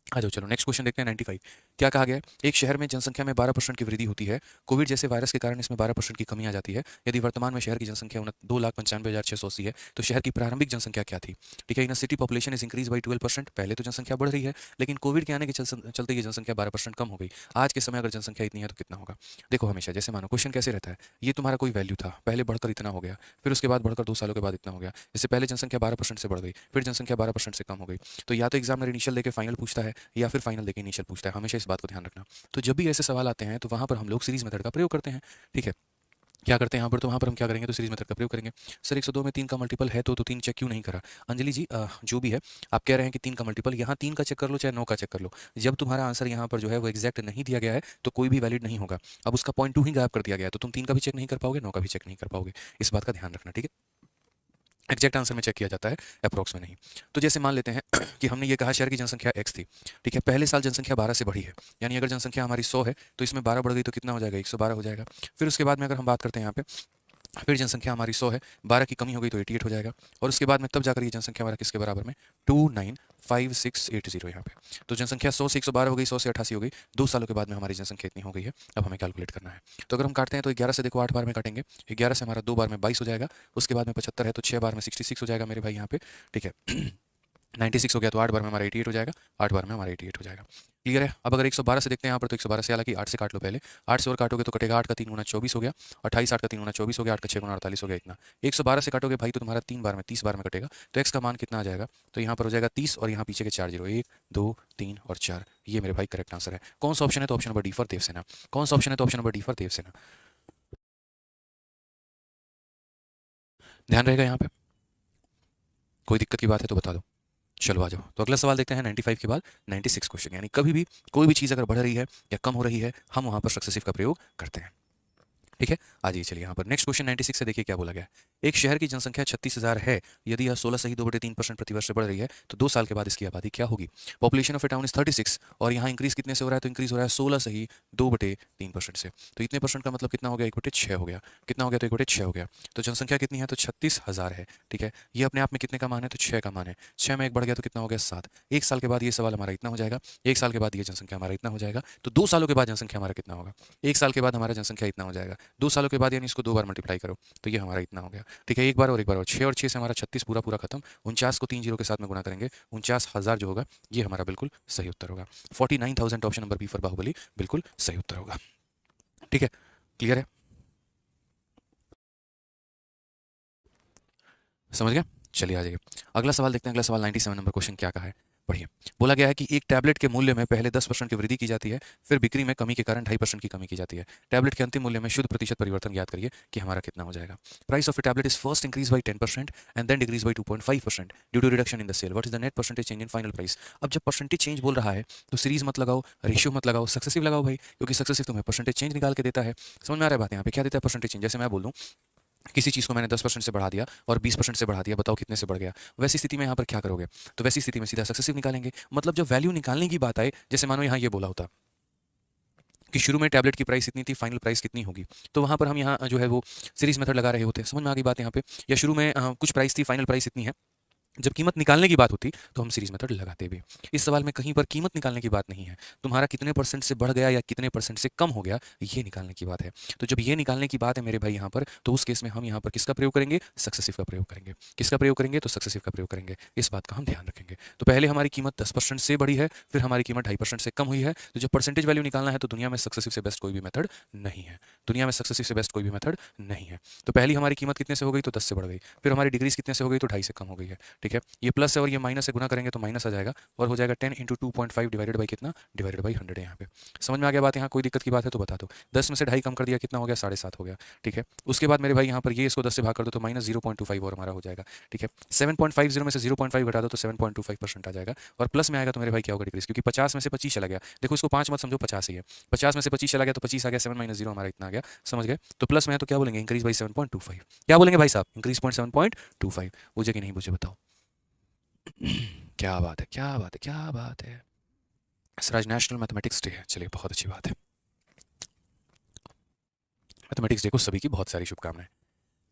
आ जाओ चलो नेक्स्ट क्वेश्चन देखते हैं 95। क्या कहा गया है, एक शहर में जनसंख्या में 12% की वृद्धि होती है, कोविड जैसे वायरस के कारण इसमें 12% की कमी आ जाती है। यदि वर्तमान में शहर की जनसंख्या 2,95,680 है तो शहर की प्रारंभिक जनसंख्या क्या थी। ठीक है इन city population is increase by 12%, पहले तो जनसंख्या बढ़ रही है लेकिन कोविड के आने के चलते ये जनसंख्या 12% कम हो गई। आज के समय अगर जनसंख्या इतनी है तो कितना होगा। देखो हमेशा जैसे मानो क्वेश्चन कैसे रहता है, ये तुम्हारा कोई वैल्यू था, पहले बढ़कर इतना हो गया, फिर उसके बाद बढ़कर 2 सालों के बाद इतना हो गया, इससे पहले जनसंख्या 12% से बढ़ गई, फिर जनसंख्या 12% से कम हो गई। तो या तो एग्जामिनर इनिशियल देके फाइनल पूछता है, या फिर फाइनल देके इनिशियल पूछता है, हमेशा इस बात को ध्यान रखना। तो जब भी ऐसे सवाल आते हैं तो वहां पर हम लोग सीरीज मेथड का प्रयोग करते हैं। ठीक है क्या करते हैं यहाँ पर, तो वहाँ पर हम क्या करेंगे, तो सीरीज मेथड का प्रयोग करेंगे। सर 102 में 3 का मल्टीपल है तो 3 चेक क्यों नहीं करा। अंजलि जी जो भी है आप कह रहे हैं कि 3 का मल्टीपल, यहाँ 3 का चेक कर लो चाहे 9 का चेक कर लो, जब तुम्हारा आंसर यहाँ पर जो है वो एग्जैक्ट नहीं दिया गया है तो कोई भी वैलिड नहीं होगा। अब उसका 0.2 ही गायब कर दिया गया है तो तुम 3 का भी चेक नहीं कर पाओगे, 9 का भी चेक नहीं कर पाओगे, इस बात का ध्यान रखना। ठीक है एग्जैक्ट आंसर में चेक किया जाता है, अप्रॉक्स में नहीं। तो जैसे मान लेते हैं कि हमने ये कहा शहर की जनसंख्या x थी। ठीक है पहले साल जनसंख्या 12 से बढ़ी है, यानी अगर जनसंख्या हमारी 100 है तो इसमें 12 बढ़ गई तो कितना हो जाएगा 112 हो जाएगा। फिर उसके बाद में अगर हम बात करते हैं यहाँ पे फिर जनसंख्या हमारी 100 है, 12 की कमी हो गई तो 88 हो जाएगा, और उसके बाद में तब जाकर ये जनसंख्या हमारा किसके बराबर में 295,680 यहाँ पे। तो जनसंख्या 100 से 112 हो गई, 100 से 88 हो गई, 2 सालों के बाद में हमारी जनसंख्या इतनी हो गई है। अब हमें कैलकुलेट करना है। तो अगर हम काटते हैं तो 11 से देखो 8 बार में काटेंगे, 11 से हमारा 2 बार में 22 हो जाएगा, उसके बाद में 75 है तो 6 बार में 66 हो जाएगा मेरे भाई यहाँ पे, ठीक है। 96 हो गया तो 8 बार में हमारा 88 हो जाएगा, 8 बार में हमारा 88 हो जाएगा। क्लियर है। अब अगर 112 से देखते हैं यहाँ पर, तो 112 से हालांकि 8 से काट लो पहले, 8 से और काटोगे तो कटेगा, 8 का 3 गुना 24 हो गया, 28 8 का 3 गुना 24 हो गया, 8 का 6 गुना 48 हो गया इतना। 112 से काटोगे भाई तो तुम्हारा 3 बार में 30 बार में कटेगा, तो एक्स का मान कितना आ जाएगा, तो यहाँ पर हो जाएगा 30 और यहाँ पीछे के 4 जीरो, 1 2 3 और 4, ये मेरे भाई करेक्ट आंसर है। कौन सा ऑप्शन है, तो option number D for Devsena. कौन सा ऑप्शन है, तो option number D for Devsena. ध्यान रहेगा यहाँ पे, कोई दिक्कत की बात है तो बता दो। चलो आ जाओ, तो अगला सवाल देखते हैं 95 के बाद 96 क्वेश्चन। यानी कभी भी कोई भी चीज़ अगर बढ़ रही है या कम हो रही है, हम वहाँ पर सक्सेसिव का प्रयोग करते हैं। ठीक है, आ जाइए चलिए यहाँ पर नेक्स्ट क्वेश्चन 96 से देखिए क्या बोला गया है। एक शहर की जनसंख्या 36,000 है, यदि यह 16 सही 2/3% प्रतिवर्ष से बढ़ रही है तो 2 साल के बाद इसकी आबादी क्या होगी। Population of A town is 36 और यहाँ इंक्रीज कितने से हो रहा है, तो इंक्रीज हो रहा है 16 सही 2/3% से। तो इतने परसेंट का मतलब कितना हो गया, 1/6 हो गया। कितना हो गया, तो 1/6 हो गया। तो जनसंख्या कितनी है, तो 36,000 है। ठीक है, ये अपने आप में कितने का मान है, तो 6 का मान है। 6 में 1 बढ़ गया तो कितना हो गया, 7। 1 साल के बाद ये सवाल हमारा इतना हो जाएगा, 1 साल के बाद ये जनसंख्या हमारा इतना हो जाएगा, तो 2 सालों के बाद जनसंख्या हमारा कितना होगा। 1 साल के बाद हमारा जनसंख्या इतना हो जाएगा, 2 सालों के बाद यानी इसको 2 बार मल्टीप्लाई करो तो ये हमारा इतना हो गया। ठीक है, एक बार और एक बार और, 6 और 6 से हमारा 36 पूरा पूरा खत्म। 49 को 3 जीरो के साथ में गुना करेंगे, 49,000 जो होगा ये हमारा बिल्कुल सही उत्तर होगा। 49,000 option number B for Baahubali बिल्कुल सही उत्तर होगा। ठीक है, क्लियर है, समझ गया। चलिए आ जाइए, अगला सवाल देखते हैं। अगला सवाल 97 नंबर क्वेश्चन क्या कहा है, पढ़िए। बोला गया है कि एक टैबलेट के मूल्य में पहले 10% की वृद्धि की जाती है, फिर बिक्री में कमी के कारण 2.5% की कमी की जाती है। टैबलेट के अंतिम मूल्य में शुद्ध प्रतिशत परिवर्तन ज्ञात करिए कि हमारा कितना हो जाएगा। Price of a tablet is first increase by 10% and then decrease by 2.5% due to reduction in the sale. What is the net percentage change in final price. अब जब परसेंटेज चेंज बोल रहा है तो सीरीज मत लगाओ, रेशियो मत लगाओ, सक्सेसिव लगाओ भाई, क्योंकि सक्सेसिव तुम्हें परसेंटेज चेंज निकाल के देता है। समझ में आ रहा है बात, यहाँ पे क्या देता है परसेंटेज चेंज। जैसे मैं बोल दूँ किसी चीज़ को मैंने 10% से बढ़ा दिया और 20% से बढ़ा दिया, बताओ कितने से बढ़ गया। वैसी स्थिति में यहाँ पर क्या करोगे, तो वैसी स्थिति में सीधा सक्सेसिव निकालेंगे। मतलब जब वैल्यू निकालने की बात आए, जैसे मानो यहाँ ये बोला होता कि शुरू में टैबलेट की प्राइस इतनी थी, फाइनल प्राइस कितनी होगी, तो वहाँ पर हम यहाँ जो है वो सीरीज मेथड लगा रहे होते। समझ में आ गई बात यहाँ पे। या शुरू में कुछ प्राइस थी, फाइनल प्राइस इतनी है, जब कीमत निकालने की बात होती तो हम सीरीज मेथड लगाते भी। इस सवाल में कहीं पर कीमत निकालने की बात नहीं है, तुम्हारा कितने परसेंट से बढ़ गया या कितने परसेंट से कम हो गया ये निकालने की बात है। तो जब ये निकालने की बात है मेरे भाई यहाँ पर, तो उस केस में हम यहाँ पर किसका प्रयोग करेंगे, सक्सेसिव का प्रयोग करेंगे। किसका प्रयोग करेंगे, तो सक्सेसिव का प्रयोग करेंगे। इस बात का हम ध्यान रखेंगे। तो पहले हमारी कीमत 10% से बढ़ी है, फिर हमारी कीमत 2.5% से कम हुई है। तो जब परसेंटेज वैल्यू निकालना है तो दुनिया में सक्सेसिव से बेस्ट कोई भी मेथड नहीं है। दुनिया में सक्सेसिव से बेस्ट कोई भी मेथड नहीं है। तो पहली हमारी कीमत कितने से हो गई, तो 10 से बढ़ गई। फिर हमारी डिग्रीज कितने से हो गई, तो 2.5 से कम हो गई है। ठीक है, ये प्लस है और ये माइनस से गुना करेंगे तो माइनस आ जाएगा और हो जाएगा 10 इंटू 2.5 डिवाइडेड बाई कितना, डिवाइडेड बाई 100 है यहाँ पे। समझ में आ गया बात, यहाँ कोई दिक्कत की बात है तो बता दो। 10 में से 2.5 कम कर दिया, कितना हो गया, 7.5 हो गया। ठीक है, उसके बाद मेरे भाई यहाँ पर ये इसको 10 से भाग कर दो तो माइनस 0.25 और हमारा हो जाएगा। ठीक है, 7.50 में से 0.5 घटा दो तो 7.25% आ जाएगा और प्लस में आएगा तो मेरे भाई क्या होगा, डिक्रीज, क्योंकि 50 में से 25 चला गया। देखो इसको 5 मत समझो, 50 ही है। 50 में से 25 चला गया तो 25 आ गया, 7 माइनस 0 हमारा इतना आ गया। समझ गए। तो प्लस में है तो क्या बोलेंगे, इंक्रीज बाई 7.25। क्या बोलेंगे भाई साहब, इंक्रीज 7.25। मुझे कि नहीं मुझे बताओ। क्या बात है, क्या बात है, क्या बात है। आज नेशनल मैथमेटिक्स डे है। चलिए बहुत अच्छी बात है। मैथमेटिक्स डे को सभी की बहुत सारी शुभकामनाएं।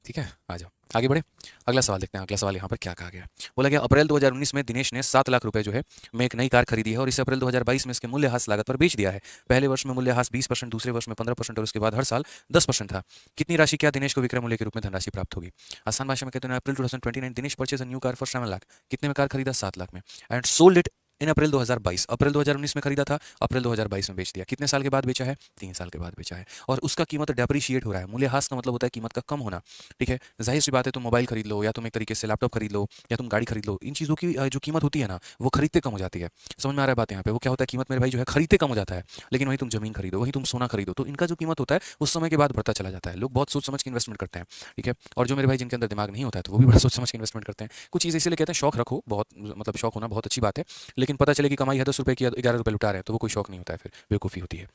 ठीक है, आ जाओ आगे बढ़े। अगला सवाल देखते हैं। अगला सवाल यहाँ पर क्या कहा गया। बोला गया अप्रैल 2019 में दिनेश ने 7 लाख रुपए जो है में एक नई कार खरीदी है और इसे अप्रैल 2022 में इसके मूल्यह्रास लागत पर बेच दिया है। पहले वर्ष में मूल्यह्रास 20%, दूसरे वर्ष में 15% और उसके बाद हर साल 10% था। कितनी राशि क्या दिनेश को विक्रय मूल्य के रूप में धनराशि प्राप्त होगी। आसान भाषा में कहते हैं अप्रैल 2029 Dinesh purchase a new car for 7 lakh. कितने में कार खरीदा, 7 लाख में, एंड सोल्ड इट इन अप्रैल 2022। अप्रैल 2019 में खरीदा था, अप्रैल 2022 में बेच दिया। कितने साल के बाद बेचा है, 3 साल के बाद बेचा है। और उसका कीमत डेप्रिशिएट हो रहा है। मूल्यह्रास का मतलब होता है कीमत का कम होना। ठीक है, जाहिर सी बात है, तुम मोबाइल खरीद लो या तुम एक तरीके से लैपटॉप खरीद लो या तुम गाड़ी खरीद लो, इन चीज़ों की जो कीमत होती है ना वो खरीदते कम हो जाती है। समझ में आ रहा है बात यहाँ पे। वो क्या होता है, कीमत मेरे भाई जो है खरीदते कम हो जाता है, लेकिन वही तुम जमीन खरीदो, वही तुम सोना खरीदो तो इनका जो कीमत होता है उस समय के बाद बढ़ता चला जाता है। लोग बहुत सोच समझ के इन्वेस्टमेंट करते हैं। ठीक है, और जो मेरे भाई जिनके अंदर दिमाग नहीं होता है तो वो भी बड़ा सोच समझ के इन्वेस्टमेंट करते हैं। कुछ चीज़ इसीलिए कहते हैं शौक रखो, बहुत मतलब शौक होना बहुत अच्छी बात है, लेकिन पता चले कि कमाई है 10 रुपये की, 11 रुपये लुटा रहे हैं तो वो कोई शौक नहीं होता है, फिर बेवकूफ़ी होती है।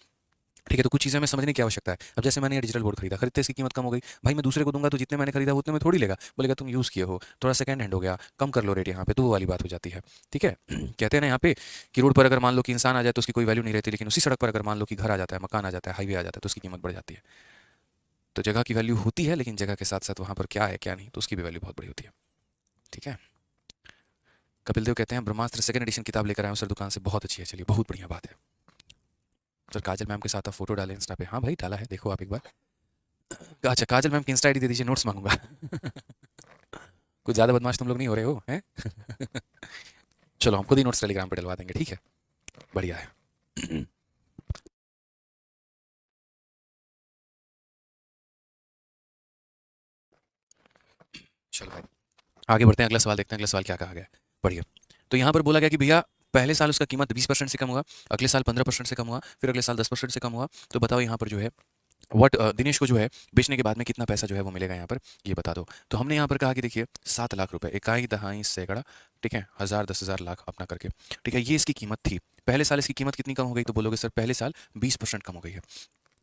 ठीक है, तो कुछ चीज़ें हमें समझने की आवश्यकता है। अब जैसे मैंने ये डिजिटल बोर्ड खरीदा, खरीदते इसकी कीमत कम हो गई, भाई मैं दूसरे को दूंगा तो जितने मैंने खरीदा उतने में थोड़ी लेगा, बोलेगा तुम यूज़ किए हो, थोड़ा सेकंड हैंड हो गया, कम कर लो रेट यहाँ पे, तो वो वाली बात हो जाती है। ठीक है, कहते हैं ना यहाँ पे कि रोड पर अगर मान लो कि इंसान आ जाए तो उसकी कोई वैल्यू नहीं रहती, लेकिन उसी सड़क पर अगर मान लो कि घर आ जाता है, मकान आ जाता है, हाईवे आ जाता है तो उसकी कीमत बढ़ जाती है। तो जगह की वैल्यू होती है, लेकिन जगह के साथ साथ वहाँ पर क्या है क्या नहीं, तो उसकी भी वैल्यू बहुत बड़ी होती है। ठीक है। कपिल देव कहते हैं ब्रह्मास्त्र सेकंड एडिशन किताब लेकर आए हूं सर दुकान से, बहुत अच्छी है, चलिए बहुत बढ़िया बात है सर। काजल मैम के साथ आप फोटो डालें इंस्टा पे, हाँ भाई डाला है, देखो आप एक बार। अच्छा काजल मैम की इंस्टा आईडी दे दीजिए, नोट्स मांगूंगा। कुछ ज़्यादा बदमाश तुम लोग नहीं हो रहे हो हैं? चलो हम खुद ही नोट्स टेलीग्राम पे डलवा देंगे, ठीक है, बढ़िया है। चलो भाई आगे बढ़ते हैं, अगला सवाल देखते हैं, अगला सवाल क्या कहा गया है, बढ़िया। तो यहाँ पर बोला गया कि भैया पहले साल उसका कीमत 20% से कम हुआ, अगले साल 15% से कम हुआ, फिर अगले साल 10% से कम हुआ। तो बताओ यहाँ पर जो है व्हाट दिनेश को जो है बेचने के बाद में कितना पैसा जो है वो मिलेगा यहाँ पर, ये बता दो। तो हमने यहाँ पर कहा कि देखिए 7 लाख रुपए, इकाई दहाई सैकड़ा, ठीक है, 1000 10,000 लाख अपना करके, ठीक है, ये इसकी कीमत थी। पहले साल इसकी कीमत कितनी कम हो गई, तो बोलोगे सर पहले साल 20% कम हो गई है।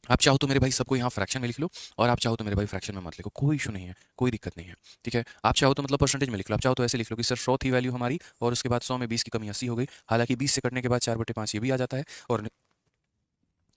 आप चाहो तो मेरे भाई सबको यहाँ फ्रैक्शन में लिख लो, और आप चाहो तो मेरे भाई फ्रैक्शन में मत लिखो, कोई इशू नहीं है, कोई दिक्कत नहीं है। ठीक है, आप चाहो तो मतलब परसेंटेज में लिख लो, आप चाहो तो ऐसे लिख लो कि सर 100 थी वैल्यू हमारी, और उसके बाद 100 में 20 की कमी 80 हो गई। हालांकि 20 से कटने के बाद 4/5 ये भी आ जाता है, और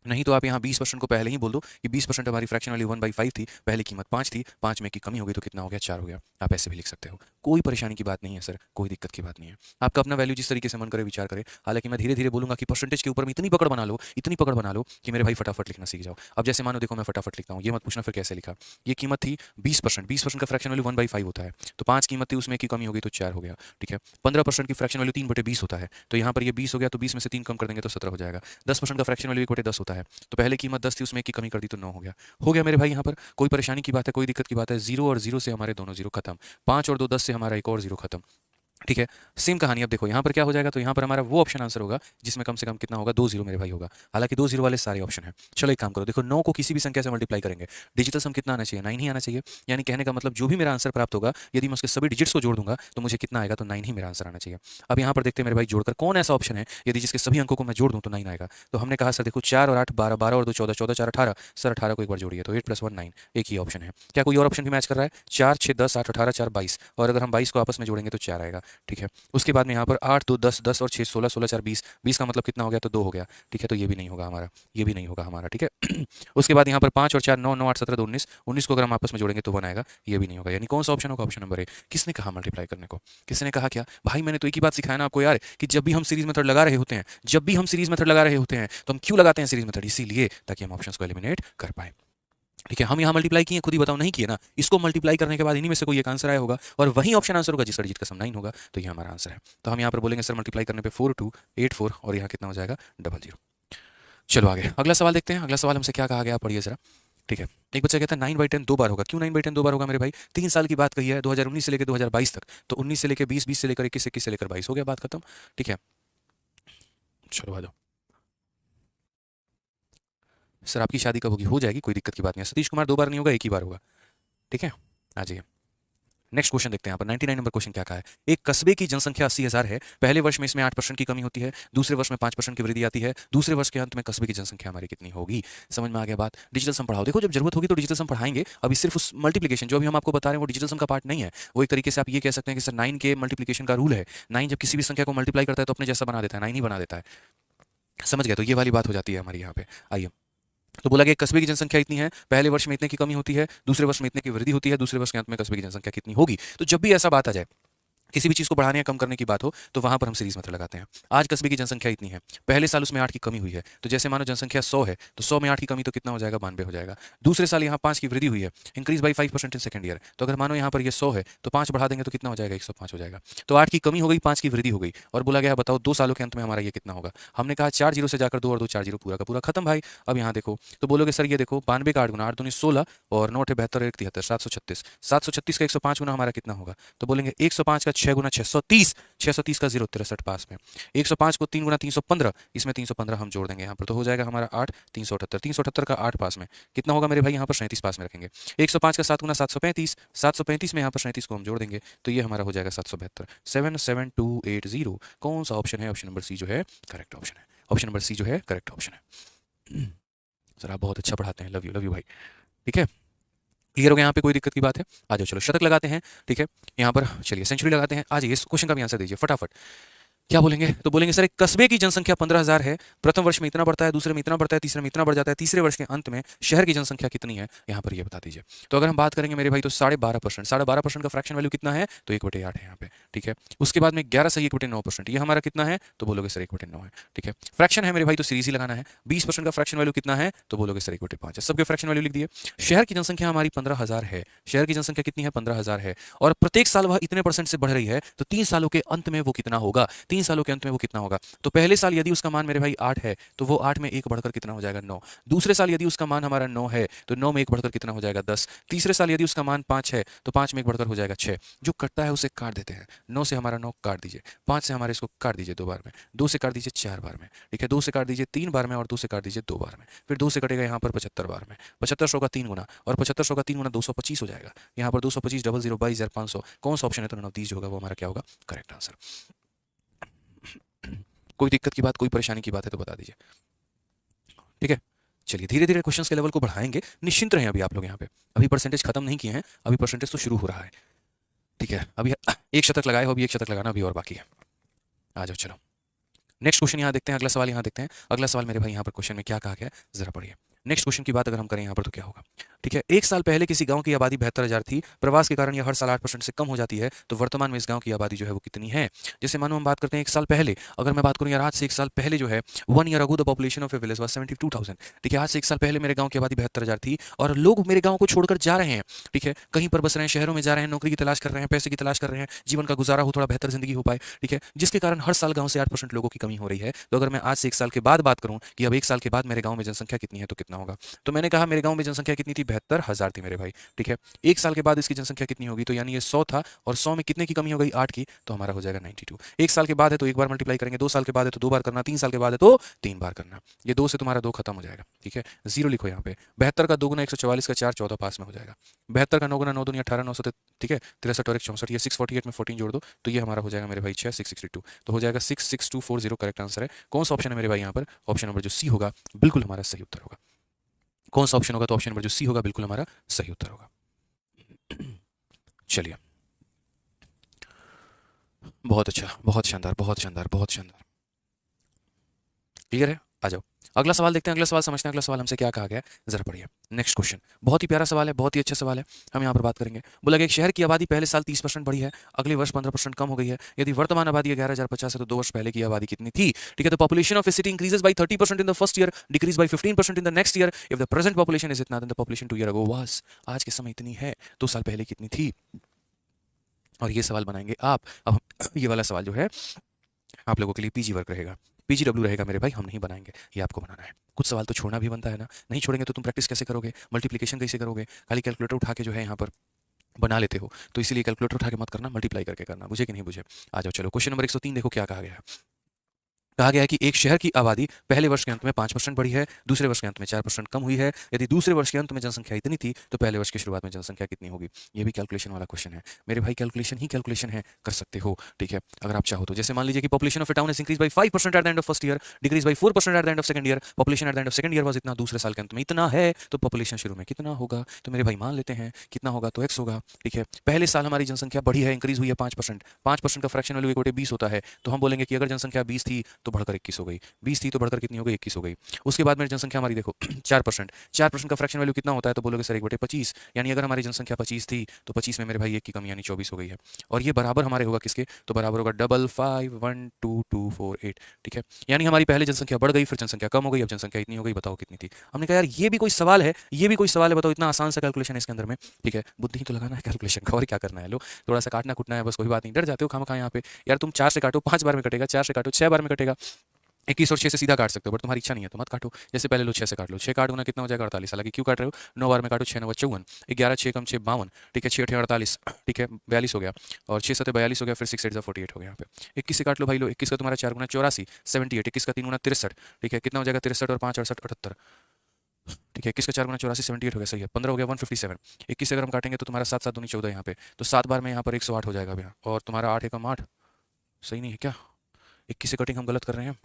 नहीं तो आप यहाँ 20% को पहले ही बोल दो कि 20% हमारी फ्रैक्शन वैल्यू 1/5 थी, पहले कीमत 5 थी, 5 में की कमी हो गई तो कितना हो गया, 4 हो गया। आप ऐसे भी लिख सकते हो, कोई परेशानी की बात नहीं है सर, कोई दिक्कत की बात नहीं है। आपका अपना वैल्यू जिस तरीके से मन करे विचार करे। हालांकि मैं धीरे धीरे बोलूंगा कि परसेंटेज के ऊपर में इतनी पकड़ बना लो, इतनी पकड़ बना लो कि मेरे भाई फटाफट लिखना सीख जाओ। अब जैसे मानो देखो मैं फटाफट लिखता हूँ, ये मत पूछना फिर कैसे लिखा। ये कीमत थी 20%, 20% का फ्रैक्शन वैल्यू 1/5 होता है, तो 5 कीमत थी, उसमें की कमी हो गई तो 4 हो गया। ठीक है, 15% की फ्रैक्शन वैल्यू 3/20 होता है, तो यहाँ पर ये 20 हो गया, तो 20 में से 3 कम कर देंगे तो 17 हो जाएगा। 10% का फ्रैक्शन वैल्यू 1/10 होता है, तो पहले कीमत 10 थी, उसमें की कमी कर दी तो 9 हो गया। हो गया मेरे भाई, यहाँ पर कोई परेशानी की बात है, कोई दिक्कत की बात है? 0 और 0 से हमारे दोनों 0 खत्म, 5 और 2 10 से हमारा एक और 0 खत्म। ठीक है, सेम कहानी। अब देखो यहाँ पर क्या हो जाएगा, तो यहाँ पर हमारा वो ऑप्शन आंसर होगा जिसमें कम से कम कितना होगा, 2 0 मेरे भाई होगा। हालांकि 2 0 वाले सारे ऑप्शन हैं। चलो एक काम करो, देखो 9 को किसी भी संख्या से मल्टीप्लाई करेंगे, डिजिटल सम कितना आना चाहिए, 9 ही आना चाहिए। यानी कहने का मतलब जो भी मेरा आंसर प्राप्त होगा, यदि मैं उसके सभी डिजिट्स को जोड़ दूंगा तो मुझे कितना आएगा, तो 9 ही मेरा आंसर आना चाहिए। अब यहाँ पर देखते हैं मेरे भाई जोड़कर कौन ऐसा ऑप्शन है यदि जिसके सभी अंकों को मैं जोड़ दूँ तो 9 आएगा। तो हमने कहा सर देखो 4 और 8 12, 12 और 2 14, 14 4 18, सर 18 को एक बार जोड़िए तो 8 + 1 9, एक ही ऑप्शन है। क्या कोई और ऑप्शन भी मैच कर रहा है? 4 6 10 8 18 4 22, और अगर हम 22 को आपस में जोड़ेंगे तो 4 आएगा। ठीक है, उसके बाद में यहाँ पर 8 2 10 10 और 6 16, 16 4 20, 20 का मतलब कितना हो गया, तो 2 हो गया। ठीक है, तो ये भी नहीं होगा हमारा, ये भी नहीं होगा हमारा। ठीक है, उसके बाद यहाँ पर 5 और 4 9 9 8 17 2 19, 19 को अगर हम आपस में जोड़ेंगे तो 1 आएगा, ये भी नहीं होगा। यानी कौन सा ऑप्शन होगा, ऑप्शन नंबर ए। किसने कहा मल्टीप्लाई करने को, किसने कहा क्या भाई? मैंने तो एक ही बात सिखाया ना आपको यार, कि जब भी हम सीरीज मेथड लगा रहे होते हैं, जब भी हम सीरीज मेथड लगा रहे होते हैं, तो हम क्यों लगाते हैं सीरीज मेथड? इसीलिए ताकि हम ऑप्शंस को एलिमिनेट कर पाए। ठीक है, हम यहाँ मल्टीप्लाई किए, खुद ही बताओ, नहीं किए ना? इसको मल्टीप्लाई करने के बाद इन्हीं में से कोई एक आंसर आया होगा, और वही ऑप्शन आंसर होगा जिसका डिजिट का सम 9 होगा, तो ये हमारा आंसर है। तो हम यहाँ पर बोलेंगे सर मल्टीप्लाई करने पे 4 2 8 4, और यहाँ कितना हो जाएगा, 00। चलो आगे अगला सवाल देखते हैं। अगला सवाल हमसे क्या कहा गया, पढ़िए जरा। ठीक है, एक बच्चा कहता है 9/10 2 बार होगा। क्यों 9/10 2 बार होगा मेरे भाई? 3 साल की बात कही है, 2019 से लेकर 2022 तक, तो 19 से लेकर 20, 20 से लेकर 21, 21 से लेकर 22, हो गया, बात खत्म। ठीक है, चलो आ जाओ। सर आपकी शादी कब होगी? हो जाएगी, कोई दिक्कत की बात नहीं है। सतीश कुमार 2 बार नहीं होगा, एक ही बार होगा। ठीक है, आ जाइए। नेक्स्ट क्वेश्चन देखते हैं। यहाँ पर 99 नंबर क्वेश्चन क्या कहा है। एक कस्बे की जनसंख्या 80,000 है, पहले वर्ष में इसमें 8% की कमी होती है, दूसरे वर्ष में 5% की वृद्धि आती है, दूसरे वर्ष के अंत में कस्बे की जनसंख्या हमारी कितनी होगी? समझ में आ गया बात? डिजिटल सम पढ़ाओ, देखो जब जरूरत होगी तो डिजिटल सम पढ़ाएंगे। अभी सिर्फ उस मल्टीप्लिकेशन जो अभी हम आपको बता रहे हैं वो डिजिटल सम का पार्ट नहीं है। वो एक तरीके से आप ये कह सकते हैं कि सर 9 के मल्टीप्लिकेशन का रूल है, 9 जब किसी भी संख्या को मल्टीप्लाई करता है तो अपने जैसा बना देता है, 9 ही बना देता है। समझ गया? तो ये वाली बात हो जाती है हमारी यहाँ पे। आइए, तो बोला गया कस्बे की जनसंख्या इतनी है, पहले वर्ष में इतने की कमी होती है, दूसरे वर्ष में इतने की वृद्धि होती है, दूसरे वर्ष के अंत में कस्बे की जनसंख्या कितनी होगी। तो जब भी ऐसा बात आ जाए, किसी भी चीज़ को बढ़ाने या कम करने की बात हो, तो वहां पर हम सीरीज मेथड लगाते हैं। आज कस्बे की जनसंख्या इतनी है, पहले साल उसमें 8 की कमी हुई है, तो जैसे मानो जनसंख्या 100 है, तो 100 में 8 की कमी तो कितना हो जाएगा, 92 हो जाएगा। दूसरे साल यहाँ 5 की वृद्धि हुई है, increase by 5% in second year, तो अगर मानो यहाँ पर ये 100 है तो 5 बढ़ा देंगे तो कितना हो जाएगा, 105 हो जाएगा। तो 8 की कमी हो गई, 5 की वृद्धि हो गई, और बोला गया बताओ 2 सालों के अंत में हमारा ये कितना होगा। हमने कहा 4 जीरो से जाकर 2 और 2 4 जीरो, पूरा का पूरा खत्म भाई। अब यहाँ देखो, तो बोलोगे सर ये देखो 92 का 8 गुना 8 दूनी 16, और 9 72 1 73 736, 736 का 105 गुना हमारा कितना होगा? तो बोलेंगे 105 का 6 गुना 630, 630 का 063 पास में, 105 को 3 गुना 315, इसमें 315 हम जोड़ देंगे यहाँ पर, तो हो जाएगा हमारा 8 378, 378 का 8 पास में कितना होगा मेरे भाई? यहाँ पर 37 पास में रखेंगे। 105 का 7 गुना 735, 735 में यहाँ पर 37 को हम जोड़ देंगे, तो ये हमारा हो जाएगा 772, 77280। कौन सा ऑप्शन है? ऑप्शन नंबर सी जो है करेक्ट ऑप्शन है। ऑप्शन नंबर सी जो है करेक्ट ऑप्शन है। सर आप बहुत अच्छा पढ़ाते हैं, लव यू भाई। ठीक है, क्लियर हो गया यहाँ पे, कोई दिक्कत की बात है? आ जाओ चलो शतक लगाते हैं। ठीक है, यहाँ पर चलिए सेंचुरी लगाते हैं। आ जाइए, इस क्वेश्चन का भी आंसर दीजिए फटाफट। क्या बोलेंगे? तो बोलेंगे सर एक कस्बे की जनसंख्या 15,000 है, प्रथम वर्ष में इतना बढ़ता है, दूसरे में इतना बढ़ता है, तीसरे में इतना बढ़ जाता है, तीसरे वर्ष के अंत में शहर की जनसंख्या कितनी है, यहाँ पर ये बता दीजिए। तो अगर हम बात करेंगे मेरे भाई तो 12.5%, 12.5% का फ्रैक्शन वैल्यू कितना है? तो 1/8 है यहाँ पे, ठीक है। उसके बाद में 11 सही 1/9%, ये हमारा कितना है? तो बोलोगे सर 1/9 है, ठीक है। फ्रैक्शन है मेरे भाई तो सीरीज ही लगाना है। 20% का फ्रैक्शन वैल्यू कितना है? तो बोलोगे सर 1/5 है। सबके फ्रैक्शन वैल्यू लिख दिए। शहर की जनसंख्या हमारी 15,000 है, शहर की जनसंख्या कितनी है? 15,000 है, और प्रत्येक साल वह इतने परसेंट से बढ़ रही है, तो 3 सालों के अंत में वो कितना होगा? 3 सालों के अंत में वो कितना होगा? तो पहले साल यदि उसका मान मेरे भाई 8 है, तो वो 8 में 1 बढ़कर कितना हो जाएगा? 9। दूसरे साल यदि उसका मान हमारा 9 है, तो 9 में 1 बढ़कर कितना हो जाएगा? 10। तीसरे साल यदि उसका मान 5 है, तो 5 में 1 बढ़कर हो जाएगा 6। जो कटता है उसे काट देते हैं। 9 से हमारा 9 काट दीजिए, 5 से हमारे इसको काट दीजिए 2 बार में, 2 से काट दीजिए 4 बार में, ठीक है, 2 से काट दीजिए 3 बार में, और 2 से काट दीजिए 2 बार में, फिर 2 से कटेगा यहाँ पर 75 बार में। 7500 का 3 गुना, और 7500 का 3 गुना 225 हो जाएगा। यहाँ पर 225 00 22,500, कौन सा ऑप्शन है? तो 29 जो होगा वो हमारा क्या होगा? Correct answer. कोई दिक्कत की बात, कोई परेशानी की बात है तो बता दीजिए, ठीक है। चलिए धीरे धीरे क्वेश्चंस के लेवल को बढ़ाएंगे, निश्चिंत रहें अभी आप लोग यहाँ पे। अभी परसेंटेज खत्म नहीं किए हैं, अभी परसेंटेज तो शुरू हो रहा है, ठीक है। अभी एक शतक लगाए हो, अभी एक शतक लगाना अभी और बाकी है। आ जाओ चलो, नेक्स्ट क्वेश्चन यहाँ देखते हैं, अगला सवाल यहाँ देखते हैं। अगला सवाल मेरे भाई यहाँ पर क्वेश्चन में क्या कहा गया है जरा पढ़िए। नेक्स्ट क्वेश्चन की बात अगर हम करें यहाँ पर तो क्या होगा, ठीक है। एक साल पहले किसी गांव की आबादी 72,000 थी, प्रवास के कारण यह हर साल 8% से कम हो जाती है, तो वर्तमान में इस गांव की आबादी जो है वो कितनी है? जैसे मानो हम बात करते हैं एक साल पहले, अगर मैं बात करूँ यार आज से एक साल पहले जो है 1 year ago the population of A village was 72,000, ठीक है। आज से एक साल पहले मेरे गांव की आबादी 72,000 थी, और लोग मेरे गांव को छोड़कर जा रहे हैं, ठीक है, कहीं पर बस रहे हैं, शहरों में जा रहे हैं, नौकरी की तलाश कर रहे हैं, पैसे की तलाश कर रहे हैं, जीवन का गुजारा हो, थोड़ा बेहतर जिंदगी हो पाए, ठीक है, जिसके कारण हर साल गांव से 8% लोगों की कमी हो रही है। तो अगर मैं आज से एक साल के बाद बात करूं कि अब एक साल के बाद मेरे गांव में जनसंख्या कितनी है तो कितना होगा, तो मैंने कहा मेरे गांव में जनसंख्या कितनी थी? 72,000 थी मेरे भाई, ठीक है। एक साल के बाद इसकी जनसंख्या कितनी होगी? तो यानी ये 100 था, और 100 में कितने की कमी हो गई? 8 की, तो हमारा हो जाएगा 92। एक साल के बाद है तो एक बार मल्टीप्लाई करेंगे, 2 साल के बाद है तो 2 बार करना, 3 साल के बाद है तो 3 बार करना। ये 2 से तुम्हारा 2 खत्म हो जाएगा, ठीक है, जीरो लिखो यहाँ पे। 72 का 2 गुना 144 का 4 14 पास में हो जाएगा। 72 का 9 गुना 9 दूनी 18 900, ठीक है, 63 और 1 64, ये 648 में 14 जोड़ दो तो ये हमारा हो जाएगा मेरे भाई 6 662, तो हो जाएगा 66240, करेक्ट आंसर है। कौन सा ऑप्शन है मेरे भाई यहाँ पर? ऑप्शन नंबर जो सी होगा बिल्कुल हमारा सही उत्तर होगा। कौन सा ऑप्शन होगा? तो ऑप्शन नंबर जो सी होगा बिल्कुल हमारा सही उत्तर होगा। चलिए, बहुत अच्छा, बहुत शानदार, बहुत शानदार, बहुत शानदार। क्लियर है? आ जाओ अगला सवाल देखते हैं, अगला सवाल समझते हैं, अगला सवाल हमसे क्या कहा गया है जरा पढ़िए। नेक्स्ट क्वेश्चन बहुत ही प्यारा सवाल है, बहुत ही अच्छा सवाल है, हम यहाँ पर बात करेंगे। बोला कि एक शहर की आबादी पहले साल 30% बढ़ी है, अगले वर्ष 15% कम हो गई है, यदि वर्तमान आबादी 11,050 है तो 2 वर्ष पहले की आबादी कितनी थी? ठीक है, तो population of a city increases by 30% in the first year, decrease by 15% in the next year, if the present population is इतना then the population 2 year ago was, आज के समय इतनी है, 2 साल पहले कितनी थी? और ये सवाल बनाएंगे आप। अब ये वाला सवाल जो है आप लोगों के लिए पीजी वर्क रहेगा, पीजीडब्ल्यू रहेगा मेरे भाई, हम नहीं बनाएंगे, ये आपको बनाना है। कुछ सवाल तो छोड़ना भी बनता है ना, नहीं छोड़ेंगे तो तुम प्रैक्टिस कैसे करोगे, मल्टीप्लिकेशन कैसे करोगे? खाली कैलकुलेटर उठा के जो है यहाँ पर बना लेते हो, तो इसीलिए कैलकुलेटर उठा के मत करना, मल्टीप्लाई करके करना, बुझे कि नहीं बुझे? आ जाओ चलो, क्वेश्चन नंबर 103 देखो क्या कहा गया है। कहा गया है कि एक शहर की आबादी पहले वर्ष के अंत में 5% बढ़ी है, दूसरे वर्ष के अंत में 4% कम हुई है, यदि दूसरे वर्ष के अंत में जनसंख्या इतनी थी तो पहले वर्ष की शुरुआत में जनसंख्या कितनी होगी? ये भी कैलकुलेशन वाला क्वेश्चन है मेरे भाई, कैलकुलेशन ही कैलकुलेशन है, कर सकते हो, ठीक है, अगर आप चाहो तो। जैसे मान लीजिए कि population of A town is increase by 5% at the end of first year, decrease by 4% at the end of second year, population at the end of second year was इतना, दूसरे साल के अंत में इतना है, तो पॉपुलेशन शुरू में कितना होगा? तो मेरे भाई मान लेते हैं कितना होगा, तो x होगा, ठीक है। पहले साल हमारी जनसंख्या बढ़ी है, इंक्रीज हुई है 5%, 5% का फ्रैक्शन वैल्यू 1/20 होता है, तो हम बोलेंगे कि अगर जनसंख्या 20 थी तो बढ़कर 21 हो गई, 20 थी तो बढ़कर कितनी हो गई? 21 हो गई। उसके बाद मेरी जनसंख्या हमारी देखो 4%, 4% का फ्रैक्शन वैल्यू कितना होता है? तो बोलोगे सर 1/25, यानी अगर हमारी जनसंख्या 25 थी तो 25 में मेरे भाई 1 की कमी यानी 24 हो गई है, और ये बराबर हमारे होगा किसके? तो बराबर होगा 551228, ठीक है। यानी हमारी पहले जनसंख्या बढ़ गई, फिर जनसंख्या कम हो गई, अब जनसंख्या इतनी हो गई, बताओ कितनी थी? हमने कहा यार ये भी कोई सवाल है, ये भी कोई सवाल है, बताओ, इतना आसान सा कैलकुलेशन है इसके अंदर में, ठीक है। बुद्धि तो लगाना है कैलकुलेशन का, और क्या करना है, लो थोड़ा सा काटना कुटना है बस, कोई बात नहीं, डर जाते हो खामखा यहाँ पे। यार तुम 4 से काटो 5 बार में कटेगा, 4 से काटो 6 बार में कटेगा, 21 और 6 से सीधा काट सकते हो, बट तुम्हारी इच्छा नहीं है तो मत काटो। जैसे पहले लो 6 से काट लो, 6 काट गुना कितना हो जाएगा? 48, हालांकि क्यों काट रहे हो? 9 बार में काटो, 6 9 54, 11 6 कम 6 52, ठीक है, 6 8 48, ठीक है, 42 हो गया, और 6 7 42 हो गया, फिर 6 8 48 हो गया यहाँ पे। 21 से काट लो भाई, लो 21 का तुम्हारा 4 गुना 84 78, 21 का 3 गुना 63, ठीक है, कितना हो जाएगा? 63 और 5 68 78, ठीक है, 21 का 4 गुना 84 78 हो गया, सही है, 15 हो गया 157। 21 से अगर हम काटेंगे तो तुम्हारा 7 7 दूनी 14 यहाँ पे, तो 7 बार में यहाँ पर 108 हो जाएगा भैया, और तुम्हारा 8 एकम 8, सही नहीं है क्या? 21 से कटिंग हम गलत कर रहे हैं,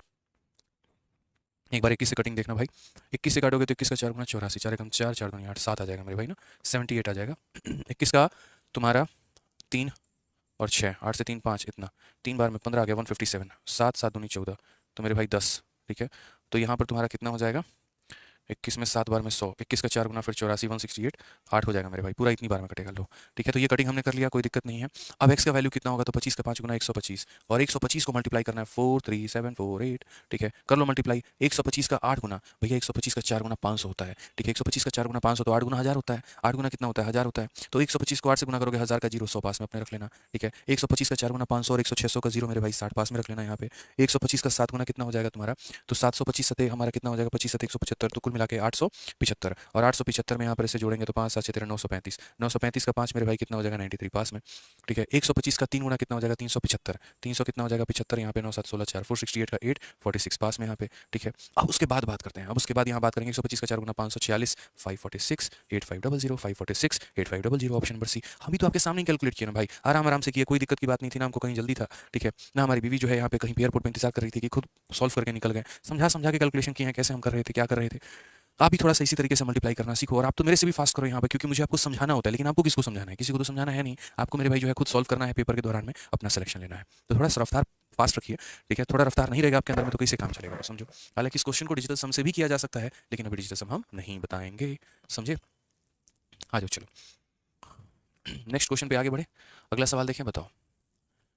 एक बार 21 से कटिंग देखना भाई, 21 से काटोगे तो 21 का 4 गुना 84, 4 एकम 4 4 दूनी 8, 7 आ जाएगा मेरे भाई ना, 78 आ जाएगा। 21 का तुम्हारा 3 और 6, 8 से 3 5, इतना 3 बार में 15 आ गया 157, 7 7 दूनी 14, तो मेरे भाई 10। ठीक है, तो यहाँ पर तुम्हारा कितना हो जाएगा, 21 में 7 बार में 100, 21 का 4 गुना फिर 84, 168, 8 हो जाएगा मेरे भाई, पूरा इतनी बार में कटेगा। लो ठीक है, तो ये कटिंग हमने कर लिया, कोई दिक्कत नहीं है। अब x का वैल्यू कितना होगा, तो 25 का 5 गुना 125, और 125 को मल्टीप्लाई करना है 43748। ठीक है, कर लो मल्टीप्लाई। 125 का 8 गुना, भैया 125 का 4 गुना 500 होता है। ठीक है, 125 का 4 गुना 500 तो 8 गुना 1000 होता है। 8 गुना कितना होता है, 1000 होता है। तो 125 को 8 से गुना करोगे, 1000 का 0 100 पास में अपने रख लेना। ठीक है, 125 का 4 गुना 500 और 100 का 0 मेरे भाई 60 पास में रख लेना यहाँ पे। 125 का 7 गुना कितना हो जाएगा तुम्हारा, तो 725 सते हमारा कितना हो जाएगा, 25 सते 175, तो कुल मिला के 875, और 875 में यहाँ पर इसे जोड़ेंगे तो 5 7 6 13 935, 935 का 5 मेरे भाई कितना हो जाएगा, 93 पास में। ठीक है, 125 का 3 गुना कितना हो जाएगा, 375, 300 कितना हो जाएगा 75, यहाँ पे 9 7 16 4, 468 का 8 46 पास में यहाँ पे। ठीक है, अब उसके बाद बात करते हैं, अब उसके बाद यहाँ बात करेंगे 125 का 4 गुना 546, 546 8500, 546 8500, ऑप्शन नंबर सी। हम भी तो आपके सामने कैलकुलेट किया ना भाई, आराम आराम से किया, कोई दिक्कत की बात नहीं थी ना, हमको कहीं जल्दी था। ठीक है ना, हमारी बीवी जो है यहाँ पे कहीं एयरपोर्ट पर इंतजार कर रही थी कि खुद सॉल्व करके निकल गए, समझा समझा के कैलकुलेशन किए हैं, कैसे हम कर रहे थे, क्या कर रहे थे। आप भी थोड़ा सा इसी तरीके से मल्टीप्लाई करना सीखो, और आप तो मेरे से भी फास्ट करो यहाँ पे, क्योंकि मुझे आपको समझाना होता है, लेकिन आपको किसको समझाना है, किसी को तो समझाना है नहीं, आपको मेरे भाई जो है खुद सॉल्व करना है पेपर के दौरान में, अपना सिलेक्शन लेना है, तो थोड़ा सा रफ्तार फास्ट रखिए। ठीक है, थोड़ा रफ्तार नहीं रहेगा आपके अंदर में तो कैसे काम चलेगा, समझो। हालांकि इस क्वेश्चन को डिजिटल सम से भी किया जा सकता है, लेकिन अभी डिजिटल सम हम नहीं बताएंगे, समझे। आ जाओ चलो नेक्स्ट क्वेश्चन पे आगे बढ़े, अगला सवाल देखें, बताओ।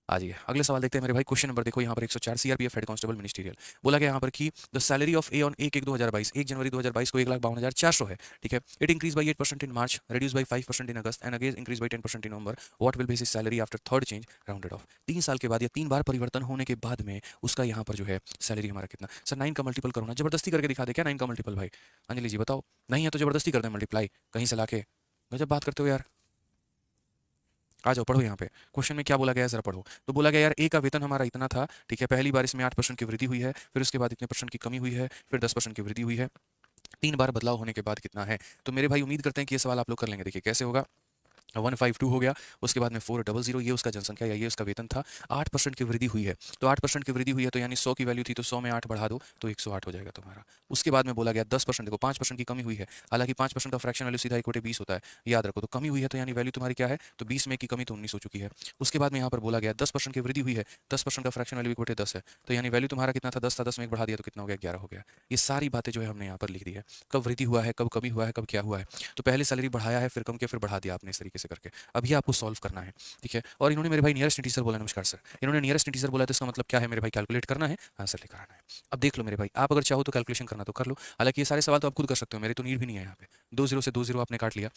आ जाइए अगले सवाल देखते हैं मेरे भाई। क्वेश्चन नंबर देखो यहाँ पर 104, सीआरपीएफ हेड कांस्टेबल मिनिस्टीरियल। बोला गया यहाँ पर कि the salary of A on 1/1/2022, 1 जनवरी 2022 को 1,52,400 है। ठीक है, it increase by 8% in March, reduce by 5% in August, and again increase by 10% in November. What will be his salary after third change rounded off. 3 साल के बाद या 3 बार परिवर्तन होने के बाद में उसका यहाँ पर जो है सैलरी हमारा कितना। सर 9 का मल्टीपल करो ना, जबरदस्ती करके दिखा दे क्या 9 का मल्टीपल भाई, अंजलि जी बताओ। नहीं है तो जबरदस्ती कर दे मल्टीप्लाई कहीं से लाके, गजब बात करते हो यार। आ जाओ पढ़ो यहाँ पे, क्वेश्चन में क्या बोला गया है जरा पढ़ो। तो बोला गया यार ए का वेतन हमारा इतना था। ठीक है, पहली बार इसमें 8% की वृद्धि हुई है, फिर उसके बाद इतने परसेंट की कमी हुई है, फिर 10% की वृद्धि हुई है, 3 बार बदलाव होने के बाद कितना है। तो मेरे भाई उम्मीद करते हैं कि ये सवाल आप लोग कर लेंगे। देखिए कैसे होगा, 152 हो गया, उसके बाद में 400, ये उसका जनसंख्या या ये उसका वेतन था, 8% की वृद्धि हुई है। तो 8% की वृद्धि हुई है तो यानी 100 की वैल्यू थी, तो 100 में 8 बढ़ा दो तो 108 हो जाएगा तुम्हारा। उसके बाद में बोला गया 10%, देखो 5% की कमी हुई है, हालांकि 5% का फ्रैक्शन वैल्यू सीधा 1/20 होता है, याद रखो। तो कमी हुई है तो यानी वैल्यू तुम्हारी क्या है, तो 20 में की कमी तो 19 हो चुकी है। उसके बाद में यहाँ पर बोला गया 10% की वृद्धि हुई है, 10% का फ्रैक्शन वैल्यू 1/10 है, तो यानी वैल्यू तुम्हारा कितना था, 10 था, 10 में 1 बढ़ा दिया तो कितना हो गया, 11 हो गया। ये सारी बातें जो है हमने यहाँ पर लिख दी है, कब वृद्धि हुआ है, कब कमी हुआ है, कब क्या हुआ है। तो पहले सैलरी बढ़ाया है, फिर कम किया, फिर बढ़ा दिया आपने, इस तरीके से करके अभी आपको सॉल्व करना है। ठीक है, और इन्होंने मेरे भाई नियरेस्ट टीचर बोला, नमस्कार सर, इन्होंने नियरेस्ट टीचर बोला, तो इसका मतलब क्या है मेरे भाई, कैलकुलेट करना है, आंसर लेकर आना है। अब देख लो मेरे भाई, आप अगर चाहो तो कैलकुलेशन करना तो कर लो, हालांकि ये सारे सवाल तो आप खुद कर सकते हो, मेरे तो नीड भी नहीं है यहाँ पे। 2 0 से 2 0 आपने काट लिया,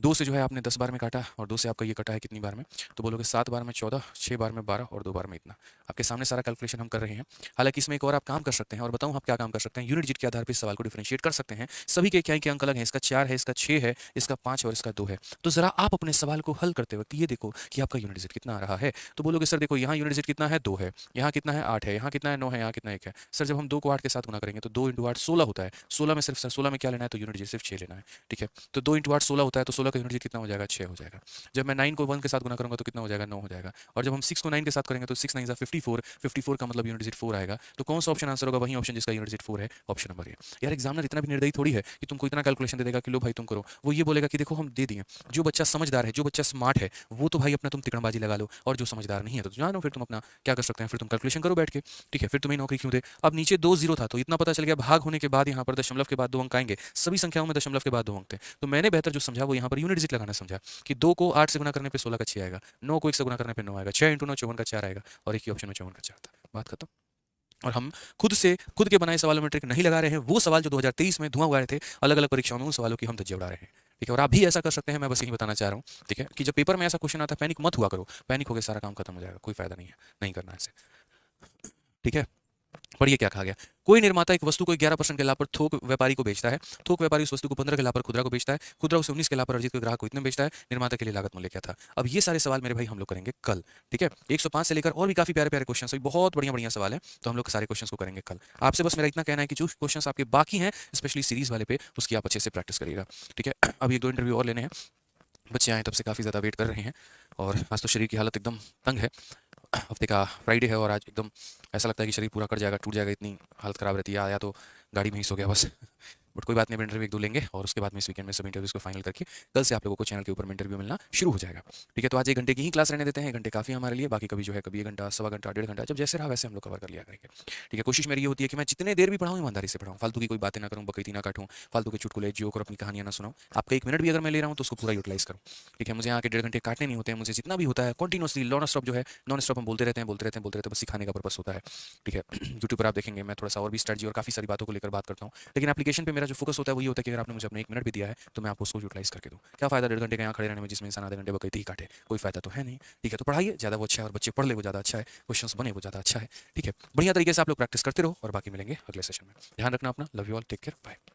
2 से जो है आपने 10 बार में काटा, और 2 से आपका ये कटा है कितनी बार में, तो बोलोगे 7 बार में 14, 6 बार में 12 और 2 बार में इतना। आपके सामने सारा कैलकुलेशन हम कर रहे हैं। हालांकि इसमें एक और आप काम कर सकते हैं, और बताऊं आप क्या काम कर सकते हैं, यूनिट डिजिट के आधार पर इस सवाल को डिफरेंशिएट कर सकते हैं। सभी के क्या अंक अलग हैं, इसका 4 है, इसका 6 है, इसका 5 और इसका 2 है। तो जरा आप अपने सवाल को हल करते वक्त ये देखो कि आपका यूनिट डिजिट कितना आ रहा है। तो बोलोगे सर देखो यहाँ यूनिट डिजिट कितना है, 2 है, यहाँ कितना है 8 है, यहाँ कितना है 9 है, यहाँ कितना 1 है। सर जब हम 2 को 8 के साथ गुना करेंगे तो 2 × 8 16 होता है, 16 में सिर्फ सर 16 में क्या लेना है, तो यूनिट डिजिट सिर्फ 6 लेना है। ठीक है, तो 2 × 8 16 होता है, तो 16 का यूनिट डिजिट कितना हो जाएगा, 6 हो जाएगा। जब मैं 9 को 1 के साथ गुना करूंगा तो कितना हो जाएगा, 9 हो जाएगा। और जब हम 6 को 9 के साथ करेंगे तो 6 9 ज़ा 54, 54 का मतलब यूनिट डिजिट 4 आएगा। तो कौन सा ऑप्शन आंसर होगा, वही ऑप्शन जिसका यूनिट डिजिट 4 है, ऑप्शन नंबर ए। यार एग्जामिनर इतना भी निर्दयी थोड़ी है कि तुमको इतना कैलकुलेशन दे देगा कि लो भाई तुम करो, वो ये बोलेगा कि देखो हम दे दिए, जो बच्चा समझदार है, जो बच्चा स्मार्ट है, वो तो भाई अपना तुम तिकड़मबाजी लगा लो, और जो समझदार नहीं है तो जानो फिर तुम अपना क्या कर सकते हैं, फिर तुम कैलकुलेशन करो बैठ के। ठीक है, फिर तुम्हें नौकरी क्यों दे। अब नीचे 2 0 था तो इतना पता चल गया, भाग होने के बाद यहाँ पर दशमलव के बाद 2 अंक आएंगे, सभी संख्याओं में दशमलव के बाद 2 अंक थे। तो मैंने बेहतर जो समझा वो यहाँ पर यूनिट डिजिट लगाना समझा, कि 2 को 8 से गुना करने पे 16 का 6 आएगा, 9 को 1 से गुना करने पे 9 आएगा, 6 × 9 54 का 4 आएगा, और एक ही ऑप्शन में 54 का 4 था, बात खत्म। और हम खुद के बनाए सवालों में ट्रिक नहीं लगा रहे हैं, वो सवाल जो 2023 में धुआं उड़ा रहे थे अलग अलग परीक्षाओं में, उन सवालों की हम धज्जियां उड़ा रहे हैं। ठीक है, और आप भी ऐसा कर सकते हैं, मैं बस यही बताना चाह रहा हूँ। ठीक है, कि जब पेपर में ऐसा क्वेश्चन आता है पैनिक मत हुआ करो, पैनिक होकर सारा काम खत्म हो जाएगा, कोई फायदा नहीं है, नहीं करना है इसे। ठीक है, पढ़िए क्या कहा गया। कोई निर्माता एक वस्तु को 11% के लाभ पर थोक व्यापारी को बेचता है, थोक व्यापारी उस वस्तु को 15 के लाभ पर खुदरा को बेचता है, खुदरा उसे 19 के लाभ पर अर्जित ग्राहक को इतने बेचता है, निर्माता के लिए लागत मूल्य क्या था। अब ये सारे सवाल मेरे भाई हम लोग करेंगे कल। ठीक है, 105 से लेकर और भी काफी प्यारे प्यारे क्वेश्चन, बहुत बढ़िया बढ़िया सवाल है, तो हम लोग सारे क्वेश्चन को करेंगे कल। आपसे बस मेरा इतना कहना है कि जो क्वेश्चन आपके बाकी हैं स्पेशली सीरीज वाले पे, उसकी आप अच्छे से प्रैक्टिस करिएगा। ठीक है, अभी 1-2 इंटरव्यू और लेने हैं, बच्चे आए तब से काफ़ी ज़्यादा वेट कर रहे हैं, और आज तो शरीर की हालत एकदम तंग है। हफ्ते का फ्राइडे है और आज एकदम ऐसा लगता है कि शरीर पूरा कट जाएगा, टूट जाएगा, इतनी हालत ख़राब रहती है, या तो गाड़ी में ही सो गया बस। बट कोई बात नहीं, इंटरव्यू एक दो लेंगे और उसके बाद में इस वीकेंड में सब इंटरव्यूज को फाइनल करके कल से आप लोगों को चैनल के ऊपर में इंटरव्यू मिलना शुरू हो जाएगा। ठीक है, तो आज 1 घंटे की ही क्लास रहने देते हैं, 1 घंटे काफ़ी है हमारे लिए, बाकी कभी जो है कभी 1 घंटा, सवा घंटा, 1.5 घंटा, जब जैसे रहा वैसे हम लोग कवर कर लिया करेंगे। ठीक है, कोशिश मेरी ये होती है कि मैं जितने देर भी पढ़ाऊँ ईमानदारी से पढ़ाऊँ, फालतू की कोई बातें ना करूँ, बकैती ना काटूँ, फालतू के चुटकुले जोक और अपनी कहानियाँ ना सुनाऊँ। आपका 1 मिनट भी अगर मैं ले रहा हूँ तो उसको पूरा यूटिलाइज करूँ। ठीक है, मुझे यहाँ के 1.5 घंटे काटने नहीं होते हैं, मुझे जितना भी होता है कंटिन्यूअसली नॉन स्टॉप जो है, नॉन स्टॉप हम बोलते रहते हैं, बोलते रहते हैं, बोलते रहते हैं, बस सिखाने का पर्पस होता है। ठीक है, यूट्यूब पर आप देखेंगे मैं थोड़ा सा और भी स्ट्रेटजी और काफ़ी सारी बातों को लेकर बात करता हूँ, लेकिन एप्लीकेशन पे मेरा जो फोकस होता है वही होता है कि अगर आपने मुझे अपना 1 मिनट भी दिया है तो मैं आपको उसको यूटिलाइज करके दूँ। क्या फायदा 1.5 घंटे का यहाँ खड़े रहने में जिसमें इंसान आधे घंटे बकैती ही काटे, कोई फायदा तो है नहीं। ठीक है, तो पढ़ाइए ज़्यादा वो अच्छा है, और बच्चे पढ़ ले वो ज़्यादा अच्छा है, क्वेश्चंस बने वो ज़्यादा अच्छा है। ठीक है, बढ़िया तरीके से आप लोग प्रैक्टिस करते रहो और बाकी मिलेंगे अगले सेशन में। ध्यान रखना अपना, love you all, take care, bye.